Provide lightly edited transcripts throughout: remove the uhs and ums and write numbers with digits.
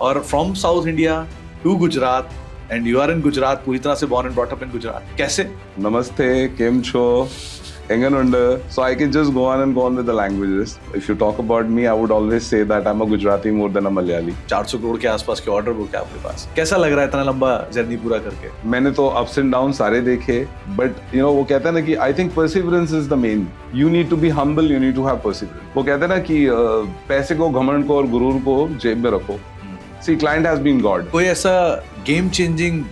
और from south India to Gujarat and you are in Gujarat, पूरी तरह से born and brought up in Gujarat. कैसे? Namaste, Kim Cho, Enganunda. So I can just go on with the languages. If you talk about me, I would always say that I'm a Gujarati more than a Malayali. 400 crore के आसपास के order book है आपके पास. कैसा लग रहा है इतना लंबा जर्नी पूरा करके? मैंने तो ups and downs सारे देखे, but you know वो कहते हैं ना कि I think perseverance is the main. You need to be humble, you need to have perseverance. वो कहते हैं ना कि पैसे को, घमंड को और गुरूर को जेब में रखो. See, client has been God. कोई ऐसा गेम चेंजिंग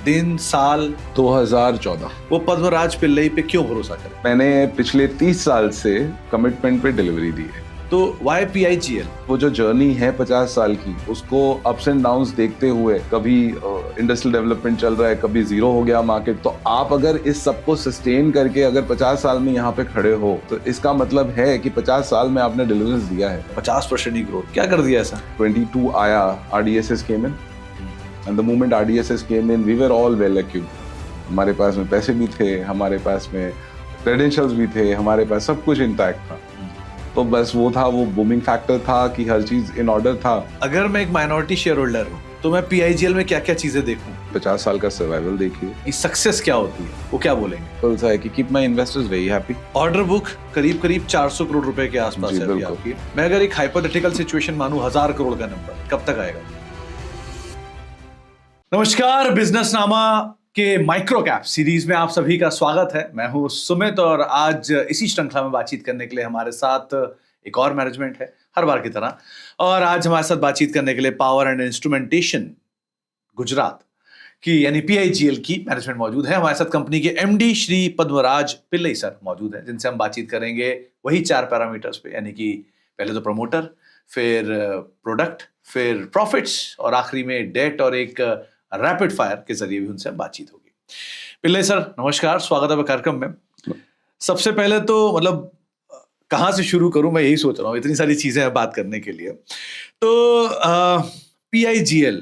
दिन, साल? 2014. वो पद्मराज पिल्लई पे क्यों भरोसा करें? मैंने पिछले 30 साल से कमिटमेंट पे डिलीवरी दी है. तो वाई PIGL? वो जो जर्नी है 50 साल की, उसको अप्स एंड डाउन्स देखते हुए, कभी इंडस्ट्रियल डेवलपमेंट चल रहा है, कभी जीरो हो गया मार्केट, तो आप अगर इस सबको सस्टेन करके अगर 50 साल में यहाँ पे खड़े हो, तो इसका मतलब है कि 50 साल में आपने डिलीवरेंस दिया है. 50% ही ग्रोथ. क्या कर दिया ऐसा? 22 आया, RDSS came in, and the moment RDSS came in, we were all well equipped. हमारे पास में पैसे भी थे, हमारे पास में क्रेडेंशियल्स भी थे, हमारे पास सब कुछ इंटैक्ट था. तो बस वो था, वो बूमिंग फैक्टर था कि हर चीज इन ऑर्डर था. अगर मैं एक माइनॉरिटी शेयर होल्डर हूँ तो मैं PIGL में क्या क्या चीजें देखूं? 50 साल का सर्वाइवल देखिए. इस सक्सेस क्या होती है, वो क्या बोलेंगे? बोलता है कि keep my investors very happy. Order book करीब 400 करोड़ रुपए के आसपास है अभी आपकी. मैं अगर एक हाइपोथेटिकल सिचुएशन मानूं, 1000 करोड़ का नंबर कब तक आएगा? नमस्कार, बिजनेसनामा के माइक्रो कैप सीरीज में आप सभी का स्वागत है. मैं हूं सुमित और आज इसी श्रृंखला में बातचीत करने के लिए हमारे साथ एक और मैनेजमेंट है, हर बार की तरह. और आज हमारे साथ बातचीत करने के लिए पावर एंड इंस्ट्रूमेंटेशन गुजरात की यानी PIGL की मैनेजमेंट मौजूद है. हमारे साथ कंपनी के MD श्री पद्मराज पिल्लई सर मौजूद हैं, जिनसे हम बातचीत करेंगे वही 4 पैरामीटर्स पे, यानी कि पहले तो प्रमोटर, फिर प्रोडक्ट, फिर प्रॉफिट्स और आखिरी में डेट और एक रैपिड फायर के जरिए भी उनसे बातचीत होगी. पिल्लई सर नमस्कार, स्वागत है कार्यक्रम में. सबसे पहले तो मतलब कहाँ से शुरू करूं, मैं यही सोच रहा हूँ, इतनी सारी चीजें हैं बात करने के लिए. तो PIGL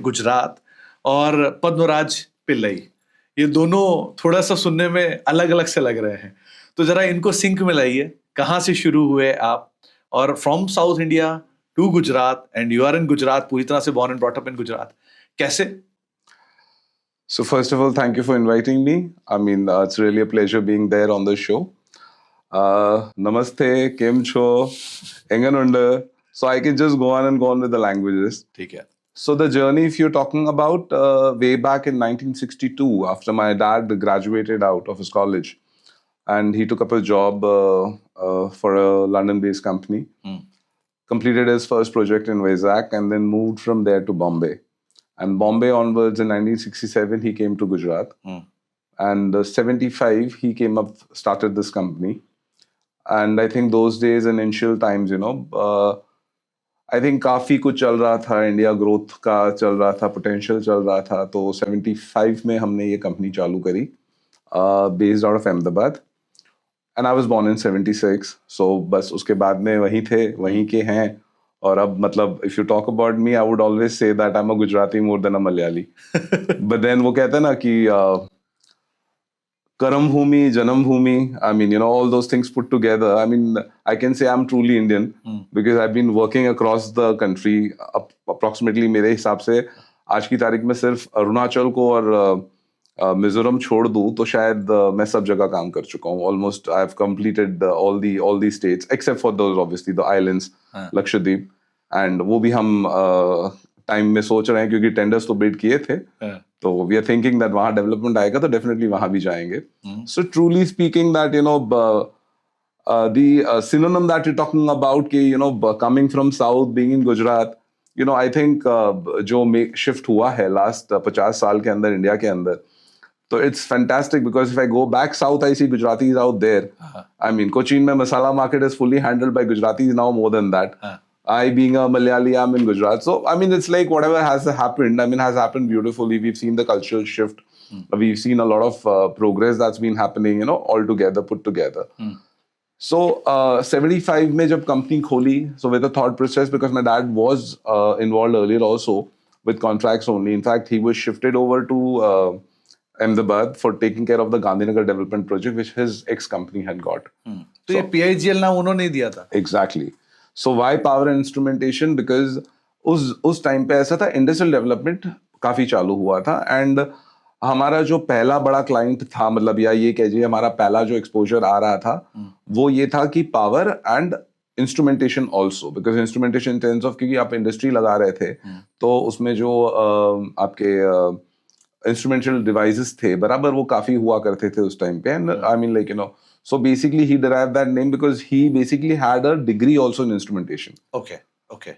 गुजरात और पद्मराज पिल्लई, ये दोनों थोड़ा सा सुनने में अलग अलग से लग रहे हैं. तो जरा इनको सिंक में लाइए. कहाँ से शुरू हुए आप, और from south India to Gujarat and you are in Gujarat, पूरी तरह से born and brought up in Gujarat. कैसे? So first of all, thank you for inviting me. I mean, it's really a pleasure being there on the show. Namaste, Kim Cho, Enganunda. So I can just go on with the languages. ठीक है. So the journey, if you're talking about way back in 1962, after my dad graduated out of his college, and he took up a job for a London-based company. Completed his first project in Vizag and then moved from there to Bombay. And Bombay onwards in 1967, he came to Gujarat. And 75, he came up, started this company. And I think those days, initial times, you know, I think काफी कुछ चल रहा था, India growth का चल रहा था, potential चल रहा था. तो 75 में हमने ये कंपनी चालू करी, based out of Ahmedabad. And I was born in 76, so बस उसके बाद में वहीं थे, वहीं के हैं. और अब मतलब if you talk about me, I would always say that I'm a Gujarati more than a Malayali. But then वो कहते हैं ना कि कर्म भूमि, जन्म भूमि, I mean, you know, all those things put together. I mean, I can say I'm truly Indian because I've been working across the country. Approximately मेरे हिसाब से आज की तारीख में सिर्फ अरुणाचल को और मिजोरम छोड़ दूं तो शायद मैं सब जगह काम कर चुका हूँ. Almost I have completed all the states except for those obviously the islands, Lakshadweep. And वो भी हम टाइम में सोच रहे हैं क्योंकि टेंडर्स तो बिड किए थे. तो वी आर थिंकिंग दैट वहां डेवलपमेंट आएगा तो डेफिनेटली वहां भी जाएंगे. So truly speaking that you know the synonym that you talking about कि you know coming from south being in Gujarat, you know I think जो शिफ्ट हुआ है लास्ट 50 साल के अंदर इंडिया के अंदर, so it's fantastic because if I go back south, I see Gujaratis out there. I mean, Cochin mein masala market is fully handled by Gujaratis now more than that. I being a Malayali, I'm in Gujarat. So, I mean, it's like whatever has happened, I mean, has happened beautifully. We've seen the cultural shift. We've seen a lot of progress that's been happening, you know, all together, put together. So, 75 mein jab company kholi, so with the thought process, because my dad was involved earlier also with contracts only. In fact, he was shifted over to Ahmedabad for taking care of the Gandhinagar development project which his ex company had got. तो ये PIGL नाम उन्होंने दिया था. Exactly. So why power and instrumentation? Because उस time पे ऐसा था, इंडस्ट्रियल डेवलपमेंट काफी चालू हुआ था, एंड हमारा जो पहला बड़ा क्लाइंट था, मतलब या ये कहिए हमारा पहला जो एक्सपोजर आ रहा था वो ये था कि power and instrumentation also, because instrumentation tense of, क्योंकि आप इंडस्ट्री लगा रहे थे तो उसमें जो आपके इंस्ट्रूमेंटल डिवाइसेस थे बराबर वो काफी हुआ करते थे उस टाइम पे, and I mean like so basically he derived that name because he basically had a degree also in instrumentation. Okay.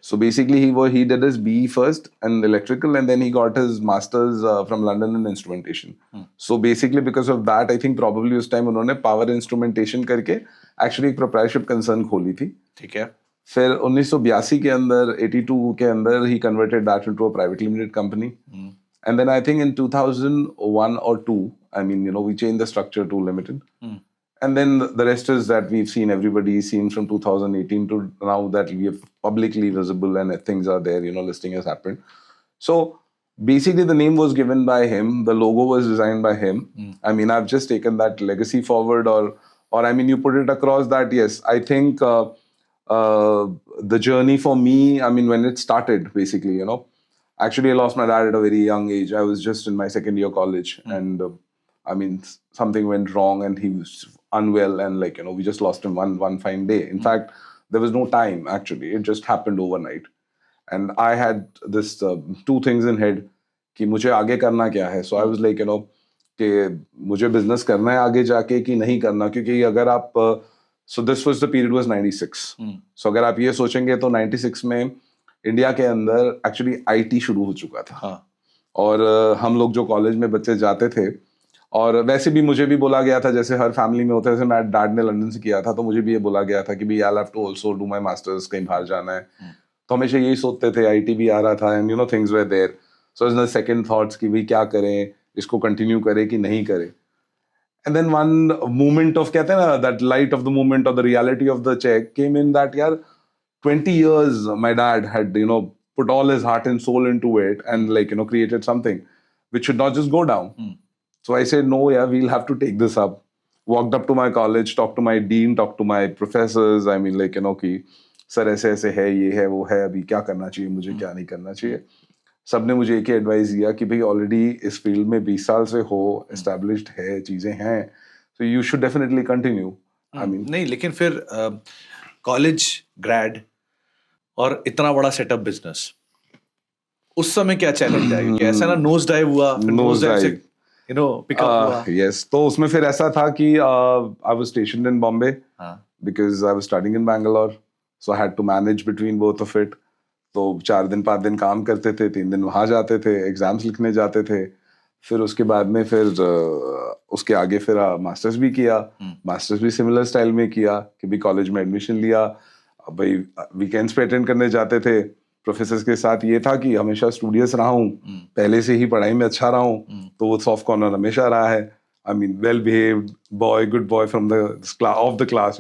So basically he did his BE first in electrical, and then he got his masters from London in instrumentation. So basically because of that I think probably उस time उन्होंने power instrumentation करके actually एक proprietorship concern खोली थी. ठीक है. फिर 1982 के अंदर 82 के अंदर he converted that into a private limited company. And then I think in 2001 or 2 I mean we changed the structure to limited. And then the rest is that we've seen, everybody's seen from 2018 to now that we are publicly visible and things are there, listing has happened. So basically the name was given by him, the logo was designed by him. I mean, I've just taken that legacy forward, or I mean, you put it across that, yes, I think the journey for me, I mean, when it started, basically, actually I lost my dad at a very young age. I was just in my second year college, and I mean, something went wrong and he was unwell, and we just lost him one fine day. In fact, there was no time actually, it just happened overnight. And I had this two things in head कि मुझे आगे करना क्या है. So I was like कि मुझे business करना है आगे जाके कि नहीं करना, क्योंकि अगर आप so this was the period was 96. So अगर आप ये सोचेंगे तो 96 में इंडिया के अंदर actually IT शुरू हो चुका था. और हम लोग जो कॉलेज में बच्चे जाते थे, और वैसे भी मुझे भी बोला गया था, जैसे हर फैमिली में होता है, जैसे मैं डैड ने लंदन से किया था तो मुझे भी ये बोला गया था कि भाई I have to also do my masters, कहीं बाहर जाना है. तो हमेशा यही सोचते थे, आईटी भी आ रहा था, and things were there. So is the second thoughts कि भाई क्या करें, इसको कंटिन्यू करें कि नहीं करें. And then one moment of, कहते हैं ना, that light of the moment of the reality of the check came in that यार 20 years my dad had put all his heart and soul into it, and created something which should not just go down. So I said, no, yeah, we'll have to take this up. Walked up to my college, talked to my dean, talked to my professors. I mean, कि sir ऐसे ऐसे है, ये है, वो है, अभी क्या करना चाहिए मुझे, क्या नहीं करना चाहिए. सब ने मुझे एक ही एडवाइस दिया कि भाई ऑलरेडी इस फील्ड में 20 साल से हो, एस्टैब्लिश्ड है, चीजें हैं, so you should definitely continue. I mean, नहीं, लेकिन फिर कॉलेज ग्रेड और इतना बड़ा सेटअप बिजनेस, उस समय क्या चैलेंज आया? क्योंकि ऐसा ना नोज डाइव हुआ, फिर नोज डाइव से पिकअप हुआ. Yes, तो उसमें फिर ऐसा था कि I was stationed in Bombay because I was studying in Bangalore, so I had to manage between both of it. तो 4 दिन 5 दिन काम करते थे, 3 दिन वहाँ जाते थे, एग्जाम्स लिखने जाते थे. फिर उसके बाद में फिर उसके आगे फिर मास्टर्स भी किया. मास्टर्स भी सिमिलर स्टाइल में किया कि भी कॉलेज में एडमिशन लिया. भाई वीकेंड्स पे अटेंड करने जाते थे. प्रोफेसर्स के साथ ये था कि हमेशा स्टूडियस रहा हूँ, पहले से ही पढ़ाई में अच्छा रहा हूँ, तो वो सॉफ्ट कॉर्नर हमेशा रहा है. I mean well behaved boy, good boy from the off the class,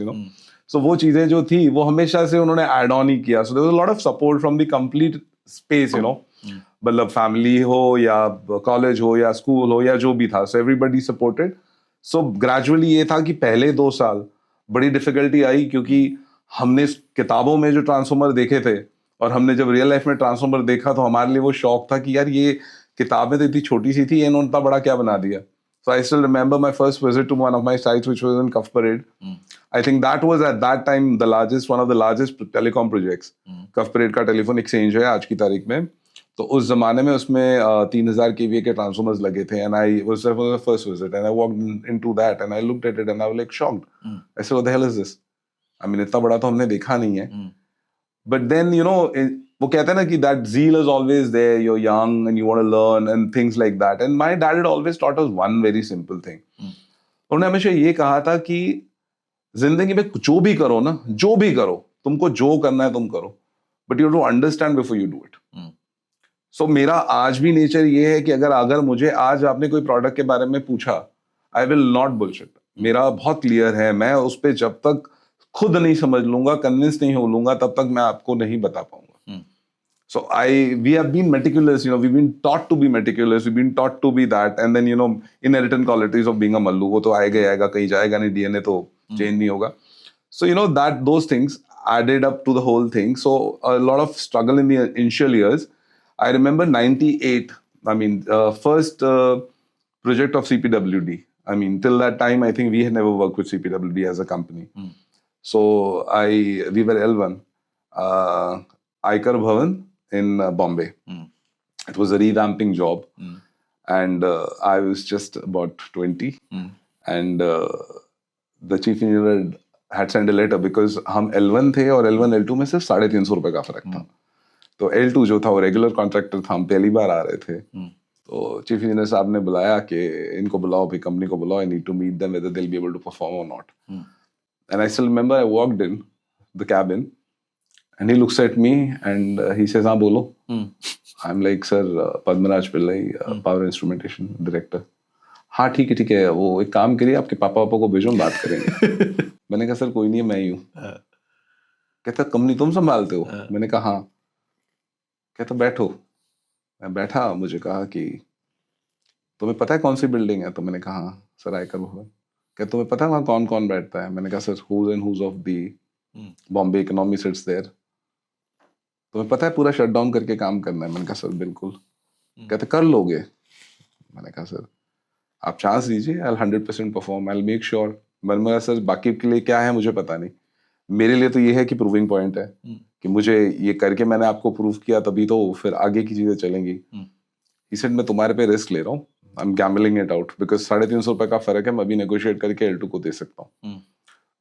so वो चीजें जो थी वो हमेशा से उन्होंने ऐड ऑन ही किया. So there was a lot of support from the complete space, मतलब फैमिली हो या कॉलेज हो या स्कूल हो या जो भी था, so everybody supported. So gradually ये था कि पहले 2 साल बड़ी डिफिकल्टी आई, क्योंकि हमने किताबों में जो ट्रांसफॉर्मर देखे थे और हमने जब रियल लाइफ में ट्रांसफॉर्मर देखा तो हमारे लिए वो शौक था कि यार ये किताबें तो इतनी छोटी सी थी, इन्होंने इतना बड़ा क्या बना दिया. So I still remember my first visit to one of my sites, which was in Cuff Parade. I think that was at that time one of the largest telecom projects. Cuff Parade का telephone exchange है आज की तारीख में. तो उस जमाने में उसमें 3000 kVA के ट्रांसफॉर्मर्स लगे थे, and I was there for the first visit, and I walked into that and I looked at it and I was like shocked. I said, what the hell is this? I mean, इतना बड़ा तो हमने देखा नहीं है. But then वो कहते हैं ना कि that zeal is always there. You're young and you want to learn and things like that. And my dad had always taught us one very simple thing. उन्होंने हमेशा ये कहा था कि जिंदगी में जो भी करो ना, जो भी करो, तुमको जो करना है तुम करो, but you have to understand before you do it. So मेरा आज भी नेचर ये है कि अगर मुझे आज आपने कोई प्रोडक्ट के बारे में पूछा, I will not bullshit. मेरा बहुत क्लियर है, मैं उस पर जब तक खुद नहीं समझ लूंगा, कन्विंस नहीं हो लूंगा, तब तक मैं आपको नहीं बता पाऊंगा. So we have been meticulous, we've been taught to be meticulous, we've been taught to be that, and then inherent qualities of being a mallu, वो तो आएगा कहीं जाएगा नहीं, DNA तो चेंज नहीं होगा. So that those things, added up to the whole thing. So a lot of struggle in the initial years. I remember 98. I mean, first project of CPWD. I mean, till that time, I think we had never worked with CPWD as a company. So we were L1, Aikar Bhavan in Bombay. It was a revamping job, and I was just about 20, and the chief engineer had sent a letter because हम L1 थे और L1 L2 में सिर्फ 350 रुपए का फर्क था. तो L2 जो था वो रेगुलर कॉन्ट्रैक्टर था, हम पहली बार आ रहे थे. तो चीफ इंजीनियर साहब ने बुलाया कि इनको बुलाओ, फिर कंपनी को बुलाओ, I need to meet them whether they will be able to perform और not. And I still remember I walked in the cabin and he looks at me and he says हाँ बोलो. I am like sir Padmaraj Pillai, power instrumentation director. हाँ ठीक है, वो एक काम करिए, आपके पापा को भेजो, हम बात करेंगे. मैंने कहा सर कोई नहीं है, मैं ही हूँ. कहता कंपनी तुम संभालते हो? मैंने कहा हाँ. कहता बैठो. मैं बैठा. मुझे कहा कि तुम्हें पता है कौन सी बिल्डिंग है? तो मैंने कहा हाँ सर, आयकर भवन. कहता तुम्हें पता है वहाँ कौन कौन बैठता है? मैंने कहा sir who's and who's of the Bombay economy sits there. तुम्हें पता है पूरा शट डाउन करके काम करना है? मैंने कहा सर बिल्कुल. कहते कर लोगे? मैंने कहा सर आप चांस दीजिए, आई 100% परफॉर्म, आई मेक श्योर. मैंने सर बाकी के लिए क्या है मुझे पता नहीं, मेरे लिए तो ये है कि प्रूविंग पॉइंट है कि मुझे ये करके मैंने आपको प्रूव किया, तभी तो फिर आगे की चीजें चलेंगी. He said मैं तुम्हारे पे रिस्क ले रहा हूँ, I am gambling it out because 350 रुपए का फर्क है, मैं अभी नेगोशिएट करके L2 को दे सकता हूँ.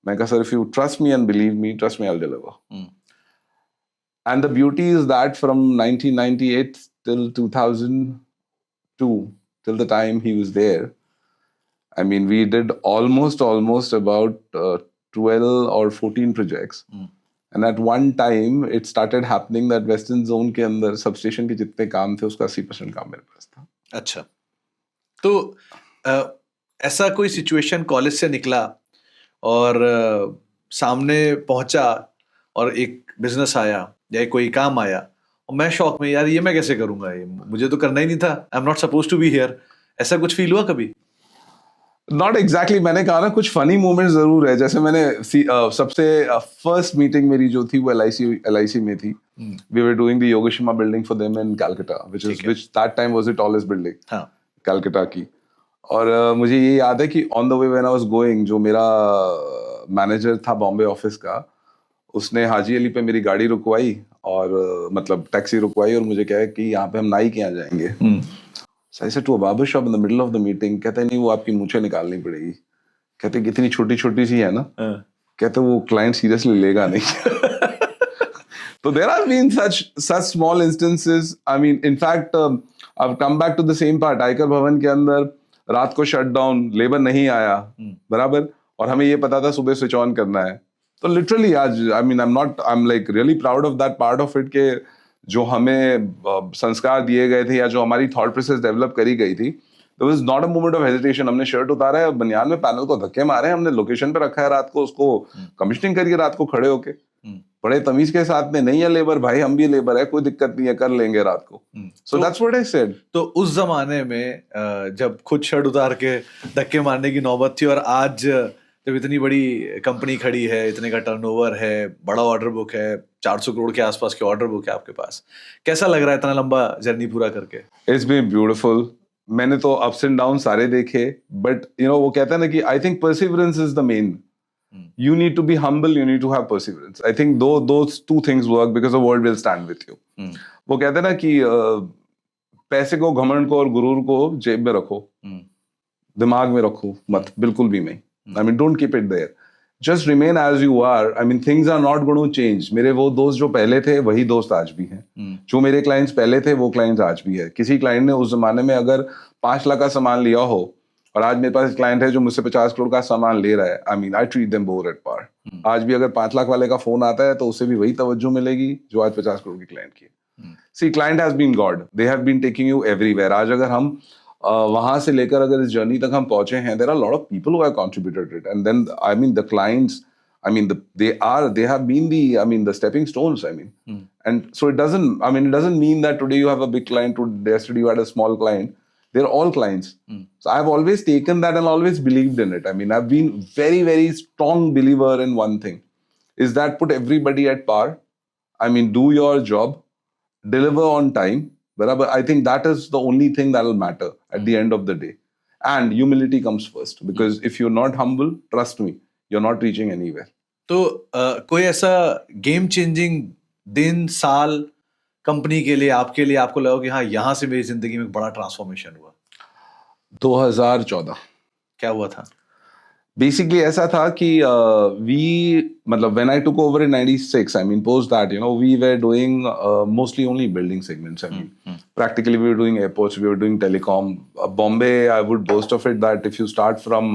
मैं कहा sir if you trust me and believe me, trust me, I will deliver. And the beauty is that from 1998 till 2002, till the time he was there, I mean we did almost about 12 or 14 projects. And at one time it started happening that Western Zone के अंदर substation के जितने काम थे उसका 80% काम मेरे पास था. अच्छा, तो ऐसा कोई सिचुएशन कॉलेज से निकला और सामने पहुंचा और एक बिजनेस आया या कोई काम आया और मैं शॉक में, यार ये मैं कैसे करूंगा, ये मुझे तो करना ही नहीं था, I am not suppose to be here. ऐसा कुछ फील हुआ कभी? Not exactly. मैंने कहा ना कुछ फनी मोमेंट जरूर है. जैसे मैंने सबसे फर्स्ट मीटिंग मेरी जो थी वो LIC में थी. We were doing the Yogakshema building for them in Calcutta, which that time was the tallest building Calcutta की. और मुझे ये याद है कि on the way when I was going, जो मेरा मैनेजर था बॉम्बे ऑफिस का, उसने हाजी अली पे मेरी गाड़ी रुकवाई और मतलब टैक्सी रुकवाई और मुझे कहा कि यहाँ पे हम नाई के यहाँ जाएंगे. So I said to a barber shop in the middle of the meeting. कहते नहीं वो आपकी मूछें निकालनी पड़ेगी. कहते कितनी छोटी छोटी सी है ना. कहते वो क्लाइंट सीरियसली लेगा नहीं. So there have been such small instances. I mean, in fact, I've come back to the same part. आयकर भवन के अंदर रात को शट डाउन, लेबर नहीं आया, बराबर, और हमें ये पता था सुबह स्विच ऑन करना है. तो लिटरली आज I'm like really proud of that part of it के जो हमें संस्कार दिए गए थे या जो हमारी थॉट प्रोसेस डेवलप करी गई थी. There was not a moment of hesitation. हमने शर्ट उतारा है, बनियान में पैनल को धक्के मारे, हमने लोकेशन पे रखा है रात को, उसको कमिश्निंग करिए रात को खड़े होके, बड़े तमीज के साथ में. नहीं है लेबर भाई, हम भी लेबर है, कोई दिक्कत नहीं है, कर लेंगे रात को. So that's what I said. तो उस जमाने में जब खुद शर्ट उतार के धक्के मारने की नौबत थी, और आज जब इतनी बड़ी कंपनी खड़ी है, इतने का टर्नओवर है, बड़ा ऑर्डर बुक है, 400 करोड़ के आसपास की ऑर्डर बुक है आपके पास, कैसा लग रहा है इतना लंबा जर्नी पूरा करके? It's been beautiful. मैंने तो अप्स एंड डाउन सारे देखे, बट यू नो वो कहता है ना कि I think perseverance is the main. You need to be humble, you need to have perseverance. I think those two things work because the world will stand with you. वो कहते हैं ना कि पैसे को, घमंड को और गुरूर को जेब में रखो, दिमाग में रखो मत, बिल्कुल भी नहीं. I mean, don't keep it there. Just remain as you are. I mean, things are not going to change. मेरे वो दोस्त जो पहले थे वही दोस्त आज भी हैं. जो मेरे क्लाइंट्स पहले थे वो क्लाइंट्स आज भी है. किसी क्लाइंट ने उस जमाने में अगर 5 लाख का सामान लिया हो और आज मेरे पास एक क्लाइंट है जो मुझसे 50 करोड़ का सामान ले रहा है, I mean I treat them both at par. आज भी अगर 5 लाख वाले का फोन आता है तो उसे भी वही तवज्जो मिलेगी जो आज 50 करोड़ की क्लाइंट की. See client has been god, they have been taking you everywhere. आज अगर हम वहां से लेकर अगर इस जर्नी तक हम पहुंचे हैं, there are lot of people who have contributed it, and then I mean the clients, I mean, they have been the stepping stones. I mean, and so it doesn't mean that today you have a big client, yesterday you had a small client. They're all clients. So I've always taken that and always believed in it. I mean, I've been very, very strong believer in one thing, is that put everybody at par. I mean, do your job, deliver on time. But I think that is the only thing that will matter at the end of the day. And humility comes first, because if you're not humble, trust me, you're not reaching anywhere. तो कोई ऐसा game changing दिन साल company के लिए आपके लिए आपको लगा कि हाँ यहाँ से मेरी जिंदगी में एक बड़ा ट्रांसफॉर्मेशन हुआ? 2014 क्या हुआ था? बेसिकली ऐसा था कि मतलब when I took over in 96, I mean post that, we were doing mostly only building segments. I mean, practically we were doing airports, we were doing telecom. Bombay, I would boast of it that if you start from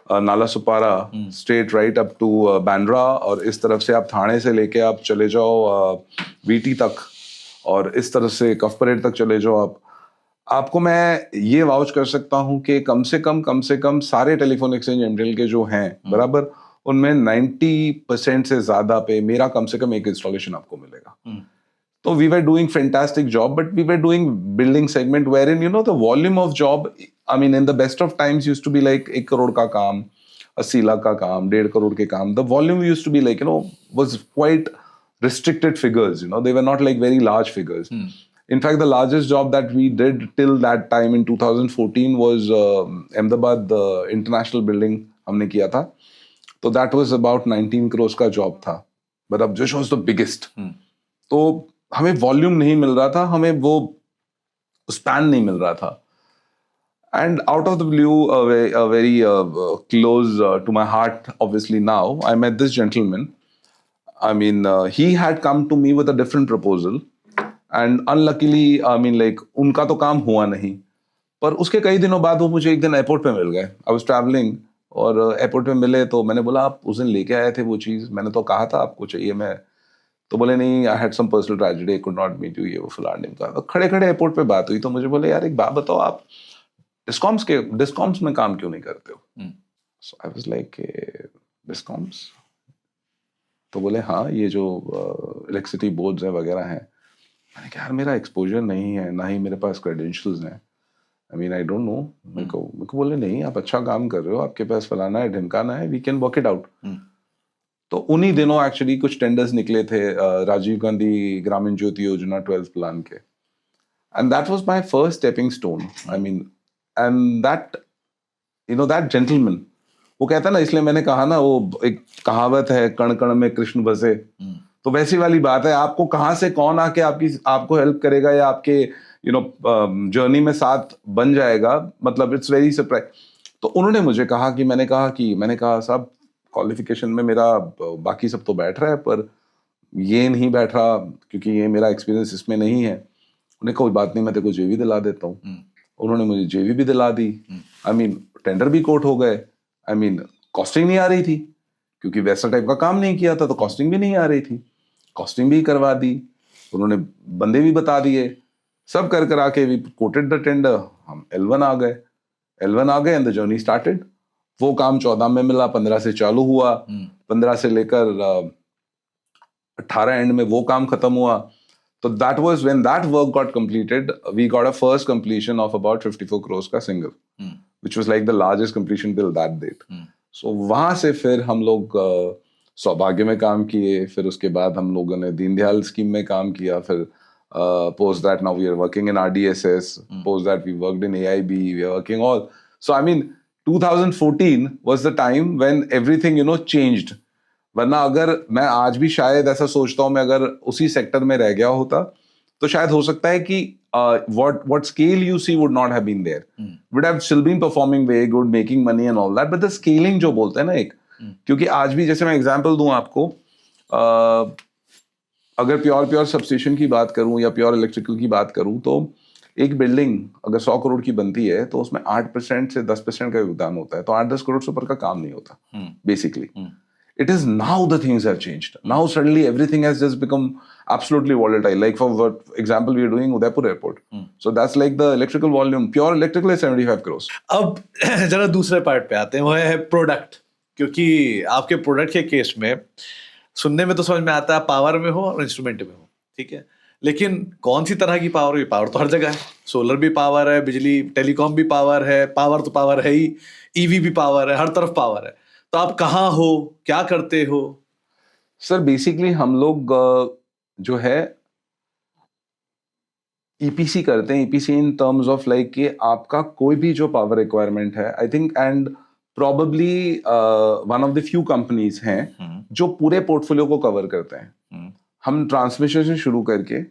Nalasopara straight right up to Bandra, और इस तरफ से आप थाने से लेके आप चले जाओ VT तक, और इस तरफ से कफ परेड तक चले जाओ आपको मैं ये वाउच कर सकता हूँ कि कम से कम सारे टेलीफोन एक्सचेंज एमटेल के जो हैं बराबर, उनमें 90% से ज्यादा पे मेरा कम से कम एक इंस्टॉलेशन आपको मिलेगा. तो we were doing fantastic job, but we were doing building segment where in the volume of job, I mean in the best of times used to be like 1 crore का काम, 80 लाख का काम, 1.5 करोड़ के काम. The volume used to be like was quite restricted figures, they were not like very large figures. In fact, the largest job that we did till that time in 2014 was Ahmedabad international building हमने किया था. तो that was about 19 crores का job था, but अब which was the biggest. तो हमें volume नहीं मिल रहा था, हमें वो span नहीं मिल रहा था. And out of the blue, a very close to my heart, obviously now, I met this gentleman. I mean, he had come to me with a different proposal, and unluckily, I mean, like उनका तो काम हुआ नहीं, पर उसके कई दिनों बाद वो मुझे एक दिन एयरपोर्ट पे मिल गए. I was traveling और एयरपोर्ट पे मिले, तो मैंने बोला आप उस दिन लेके आए थे वो चीज़, मैंने तो कहा था आपको चाहिए. मैं तो बोले नहीं, I had some personal tragedy, I could not meet you, ये वो फलाने का. खड़े खड़े एयरपोर्ट पे बात हुई, तो मुझे बोले यार एक बात बताओ, आप डिस्कॉम्स में काम क्यों नहीं करते हो? So I was like, discoms? तो बोले हाँ, ये जो इलेक्ट्रिसिटी बोर्ड्स है वगैरह हैं. मैंने कहा यार मेरा एक्सपोजर नहीं है, ना ही मेरे पास क्रेडेंशियल्स हैं, आई मीन आई डोंट नो. मेरे को बोले नहीं, आप अच्छा काम कर रहे हो, आपके पास फलाना है ढिमकाना है, we can work it out. तो उन्हीं दिनों एक्चुअली कुछ टेंडर्स निकले थे राजीव गांधी ग्रामीण ज्योति योजना 12th प्लान के, and that was my first stepping stone. I mean, and that gentleman, वो कहता है ना, इसलिए मैंने कहा ना, वो एक कहावत है, कण कण में कृष्ण बसे. तो वैसी वाली बात है, आपको कहाँ से कौन आके आपको हेल्प करेगा या आपके जर्नी में साथ बन जाएगा, मतलब इट्स वेरी सरप्राइज. तो उन्होंने मुझे कहा कि मैंने कहा साहब क्वालिफिकेशन में मेरा बाकी सब तो बैठ रहा है, पर ये नहीं बैठ रहा क्योंकि ये मेरा एक्सपीरियंस इसमें नहीं है. उन्हें कोई बात नहीं, मैं तेरे को जेवी दिला देता हूँ. उन्होंने मुझे जेवी भी दिला दी. आई मीन टेंडर भी कोट हो गए. आई मीन कॉस्टिंग नहीं आ रही थी क्योंकि वैसा टाइप का काम नहीं किया था, तो कॉस्टिंग भी नहीं आ रही थी. कॉस्टिंग भी करवा दी, उन्होंने बंदे भी बता दिए, सब करा के वी कोटेड द टेंडर. हम L1 आ गए एंड द जर्नी स्टार्टेड. वो काम 14 में मिला, 15 से चालू हुआ, 15 से लेकर 18 एंड में वो काम खत्म हुआ. तो that was when that work got completed. We got a first completion of about 54 crores का single, which was like the largest completion till that date. So वहाँ से फिर हम लोग सौभाग्य में काम किए, फिर उसके बाद हम लोगों ने दीनदयाल स्कीम में काम किया, फिर post that now we are working in RDSS, post that we worked in AIB, we are working all. So I mean 2014 was the time when everything changed. वरना अगर मैं आज भी शायद ऐसा सोचता हूँ, मैं अगर उसी सेक्टर में रह गया होता तो शायद हो सकता है कि what scale you see would not have been there. Would have still been performing very good, making money and all that, but the scaling जो बोलते हैं ना एक, क्योंकि आज भी जैसे मैं एग्जांपल दूं आपको, अगर प्योर सबस्टेशन की बात करूं या प्योर इलेक्ट्रिकल की बात करूं, तो एक बिल्डिंग अगर 100 करोड़ की बनती है तो उसमें 8% से 10% का योगदान होता है. तो 8-10 करोड़ से ऊपर का काम नहीं होता basically. It is now the things have changed. Now suddenly everything has just become absolutely volatile. Like for example, we are doing Udaipur Airport. So that's like the electrical volume. Pure electrical is 75 crores. अब जरा दूसरे part पे आते हैं, वो है product. क्योंकि आपके प्रोडक्ट के केस में सुनने में तो समझ में आता है पावर में हो और इंस्ट्रूमेंट में हो, ठीक है, लेकिन कौन सी तरह की पावर है? पावर तो हर जगह है. सोलर भी पावर है, बिजली टेलीकॉम भी पावर है, पावर तो पावर है ही, ईवी भी पावर है, हर तरफ पावर है. तो आप कहाँ हो, क्या करते हो? सर बेसिकली हम लोग जो है ईपीसी करते हैं. EPC in terms of like कि आपका कोई भी जो पावर रिक्वायरमेंट है, I think, and probably one of the few companies हैं जो पूरे पोर्टफोलियो को कवर करते हैं. हम ट्रांसमिशन से शुरू करके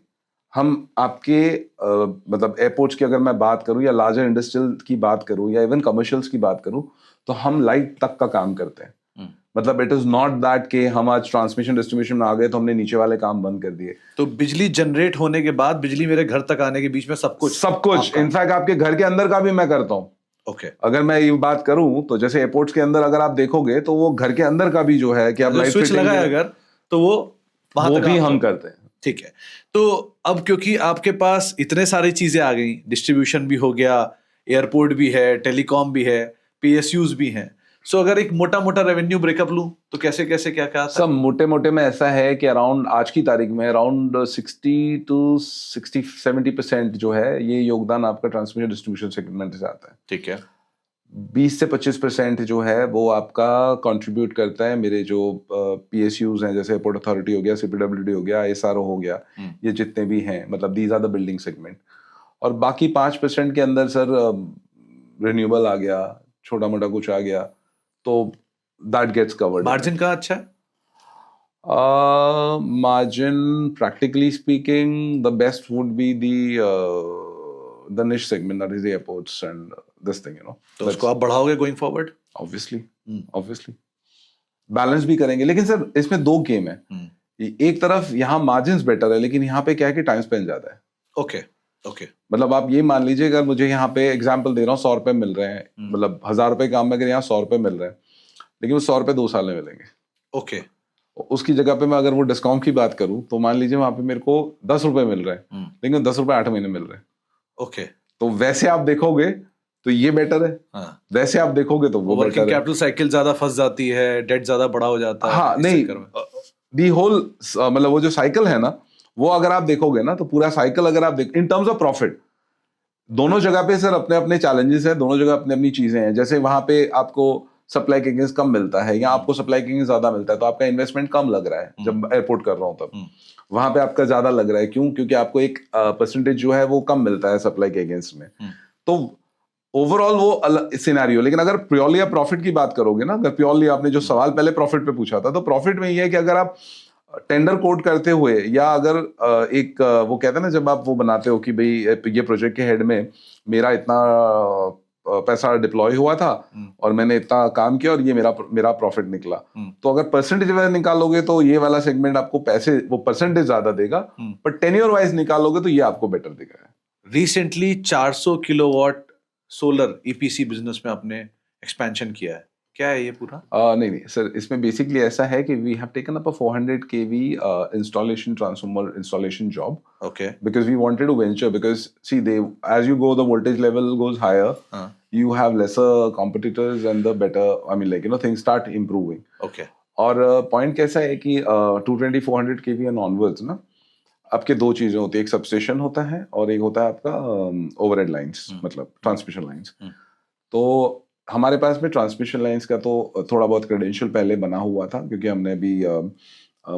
हम आपके मतलब एयरपोर्ट्स की अगर मैं बात करूं या लार्जर इंडस्ट्रियल की बात करूं या इवन कमर्शियल्स की बात करूं, तो हम लाइट तक का काम करते हैं. मतलब इट इज नॉट दैट कि हम आज ट्रांसमिशन डिस्ट्रीब्यूशन में आ गए तो हमने नीचे वाले काम बंद कर दिए. तो बिजली जनरेट होने के बाद बिजली मेरे घर तक आने के बीच में सब कुछ इनफैक्ट आपके घर के अंदर का भी मैं करता हूँ. ओके. अगर मैं ये बात करूं तो जैसे एयरपोर्ट्स के अंदर अगर आप देखोगे तो वो घर के अंदर का भी जो है कि आप लाइट स्विच लगाए अगर तो वो भी हम करते हैं. ठीक है. तो अब क्योंकि आपके पास इतने सारी चीजें आ गई, डिस्ट्रीब्यूशन भी हो गया, एयरपोर्ट भी है, टेलीकॉम भी है, पीएसयूज भी हैं, सो अगर एक मोटा मोटा रेवेन्यू ब्रेकअप लूं तो कैसे कैसे क्या क्या सब मोटे मोटे में ऐसा है कि अराउंड आज की तारीख में अराउंड 60 to 70% जो है ये योगदान आपका ट्रांसमिशन डिस्ट्रीब्यूशन सेगमेंट से आता है. ठीक है. 20 से 25% जो है वो आपका कंट्रीब्यूट करता है मेरे जो पीएसयूज हैं, जैसे एयरपोर्ट अथॉरिटी हो गया, सीपीडब्ल्यूडी हो गया, एसआरओ हो गया, ये जितने भी हैं, मतलब these are the building segment. और बाकी 5% के अंदर सर रिन्यूएबल आ गया, छोटा मोटा कुछ आ गया, तो दैट गेट्स कवर्ड. मार्जिन का अच्छा है. Margin practically speaking the best would be the niche segment, that is the airports and this thing, you know. तो उसको आप बढ़ाओगे गोइंग फॉरवर्ड. Obviously बैलेंस भी करेंगे. लेकिन सर इसमें दो गेम है. एक तरफ यहाँ मार्जिन्स बेटर है, लेकिन यहाँ पे क्या है कि टाइम स्पेंड ज्यादा है. ओके. मतलब आप ये मान लीजिए अगर मुझे यहाँ पे एग्जांपल दे रहा हूँ 100 रुपए मिल रहे हैं, मतलब 1000 रुपए काम में अगर यहाँ 100 रुपए मिल रहे हैं, लेकिन वो 100 रुपए 2 साल में मिलेंगे. ओके. उसकी जगह पे मैं अगर वो डिस्काउंट की बात करूं तो मान लीजिए वहां पे मेरे को 10 रुपए मिल रहे हैं, लेकिन 10 रुपए 8 महीने मिल रहे हैं. ओके. तो वैसे आप देखोगे तो ये बेटर है. वैसे आप देखोगे तो वो वर्किंग कैपिटल साइकिल ज्यादा फंस जाती है, डेट ज्यादा बड़ा हो जाता है. हाँ नहीं, दी होल मतलब वो जो साइकिल है ना, वो अगर आप देखोगे ना तो पूरा साइकिल अगर आप इन टर्म्स ऑफ प्रॉफिट, दोनों जगह पे सर अपने अपने चैलेंजेस है, दोनों जगह अपनी अपनी चीजें हैं. जैसे वहां पे आपको सप्लाई के अगेंस्ट कम मिलता है या आपको सप्लाई के अगेंस्ट ज्यादा मिलता है, तो आपका इन्वेस्टमेंट कम लग रहा है. जब एयरपोर्ट कर रहा हूं तब वहां पे आपका ज्यादा लग रहा है. क्यों? क्योंकि आपको एक परसेंटेज जो है वो कम मिलता है सप्लाई के अगेंस्ट में. तो ओवरऑल वो सिनेरियो. लेकिन अगर प्योरली आप प्रॉफिट की बात करोगे ना, अगर प्योरली आपने जो सवाल पहले प्रॉफिट पे पूछा था, तो प्रॉफिट में ये है कि अगर आप टेंडर कोड करते हुए या अगर एक वो कहते हैं ना, जब आप वो बनाते हो कि भाई ये प्रोजेक्ट के हेड में मेरा इतना पैसा डिप्लॉय हुआ था और मैंने इतना काम किया और ये मेरा प्रॉफिट निकला, तो अगर परसेंटेज वाइज निकालोगे तो ये वाला सेगमेंट आपको पैसे वो परसेंटेज ज्यादा देगा, पर टेन्योर वाइज निकालोगे तो ये आपको बेटर देगा. Recently 400 kilowatt solar EPC business में आपने एक्सपेंशन किया है, क्या है ये पूरा? नहीं सर, इसमें बेसिकली ऐसा है कि we have taken up a 400 kV installation transformer installation job. Okay. Because we wanted to venture, because see, as you go, the voltage level goes higher. You have lesser competitors and the better, I mean, like, you know, things start improving. Okay. और point कैसा है कि 220 400 kV and onwards ना, आपके दो चीजें होती है. एक सबस्टेशन होता है और एक होता है आपका ओवरहेड लाइंस, मतलब ट्रांसमिशन लाइंस. तो हमारे पास में ट्रांसमिशन लाइंस का तो थोड़ा बहुत क्रेडेंशियल पहले बना हुआ था, क्योंकि हमने अभी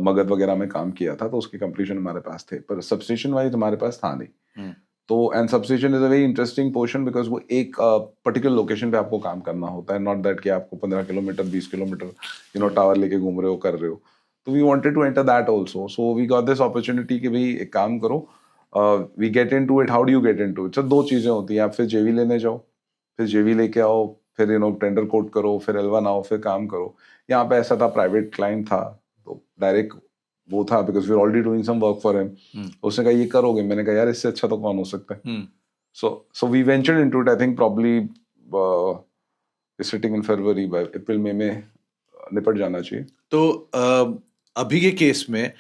मगध वगैरह में काम किया था, तो उसके कंप्लीशन हमारे पास थे. पर सबस्टेशन वाइज हमारे पास था नहीं. तो and substation is a very interesting portion, because वो एक पर्टिकुलर लोकेशन पे आपको काम करना होता है. नॉट दैट कि आपको 15 kilometre 20 kilometre you know tower लेके घूम रहे हो, कर रहे हो. तो we wanted to enter that also. So we got this opportunity कि भाई एक काम करो, we get into it. How do you get into it? Sir दो चीजें होती हैं. आप फिर जेवी लेने जाओ, फिर जेवी लेके आओ, फिर यू नो टेंडर कोड करो, फिर L1 आओ, फिर काम करो. यहाँ पे ऐसा था, प्राइवेट क्लाइंट था, तो डायरेक्ट वो था, because we are already doing some work for him. उसने कहा ये करोगे? मैंने कहा यार इससे अच्छा तो कौन हो सकता है. So we ventured into it. I think probably sitting in February, by April May में निपट जाना चाहिए. तो अभी के केस में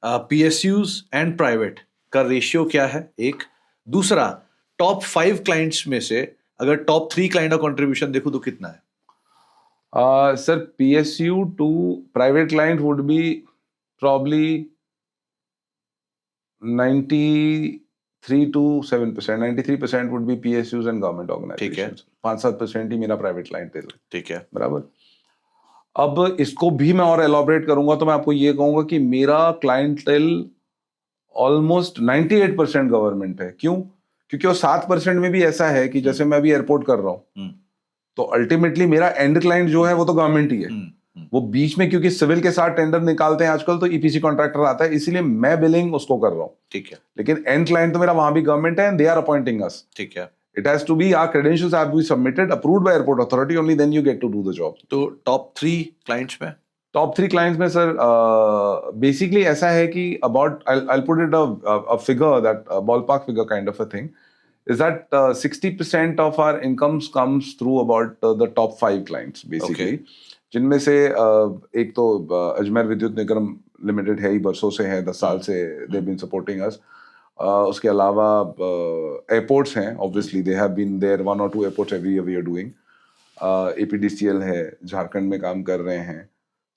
पीएसयूज एंड प्राइवेट का रेशियो क्या है? एक दूसरा, टॉप 5 क्लाइंट्स में से अगर टॉप 3 क्लाइंट का कंट्रीब्यूशन देखो तो कितना है? Sir PSU to private client would be probably 93 to 7%. 93% would be PSUs and government organizations. 5-7% ही मेरा प्राइवेट क्लाइंट है. ठीक है, बराबर. अब इसको भी मैं और एलॉबरेट करूंगा तो मैं आपको ये कहूंगा कि मेरा क्लाइंटेल ऑलमोस्ट 98% गवर्नमेंट है। क्यों? क्योंकि वो 7% में भी ऐसा है कि जैसे मैं अभी एयरपोर्ट कर रहा हूं, तो अल्टीमेटली मेरा एंड क्लाइंट जो है वो तो गवर्नमेंट ही है। वो बीच में, क्योंकि सिविल के साथ टेंडर निकालते हैं आजकल, तो ईपीसी कॉन्ट्रैक्टर आता है, इसीलिए मैं बिलिंग उसको कर रहा हूँ। ठीक है, लेकिन एंड क्लाइंट तो मेरा वहां भी गवर्नमेंट है, एंड दे आर अपॉइंटिंग अस। ठीक है। It has to be, our credentials have to be submitted, approved by airport authority, only then you get to do the job. तो टॉप 3 क्लाइंट्स में? Top 3 clients में sir basically ऐसा है कि about I'll put it a figure, that ballpark figure kind of a thing, is that 60% of our incomes comes through about the top 5 clients basically. जिनमें से एक तो अजमेर विद्युत निगम लिमिटेड है ही, बरसों से है, 10 साल से they've been supporting us. उसके अलावा एयरपोर्ट्स हैं, obviously they have been there, 1 or 2 airports every year we are doing. APDCL है, झारखंड में काम कर रहे हैं।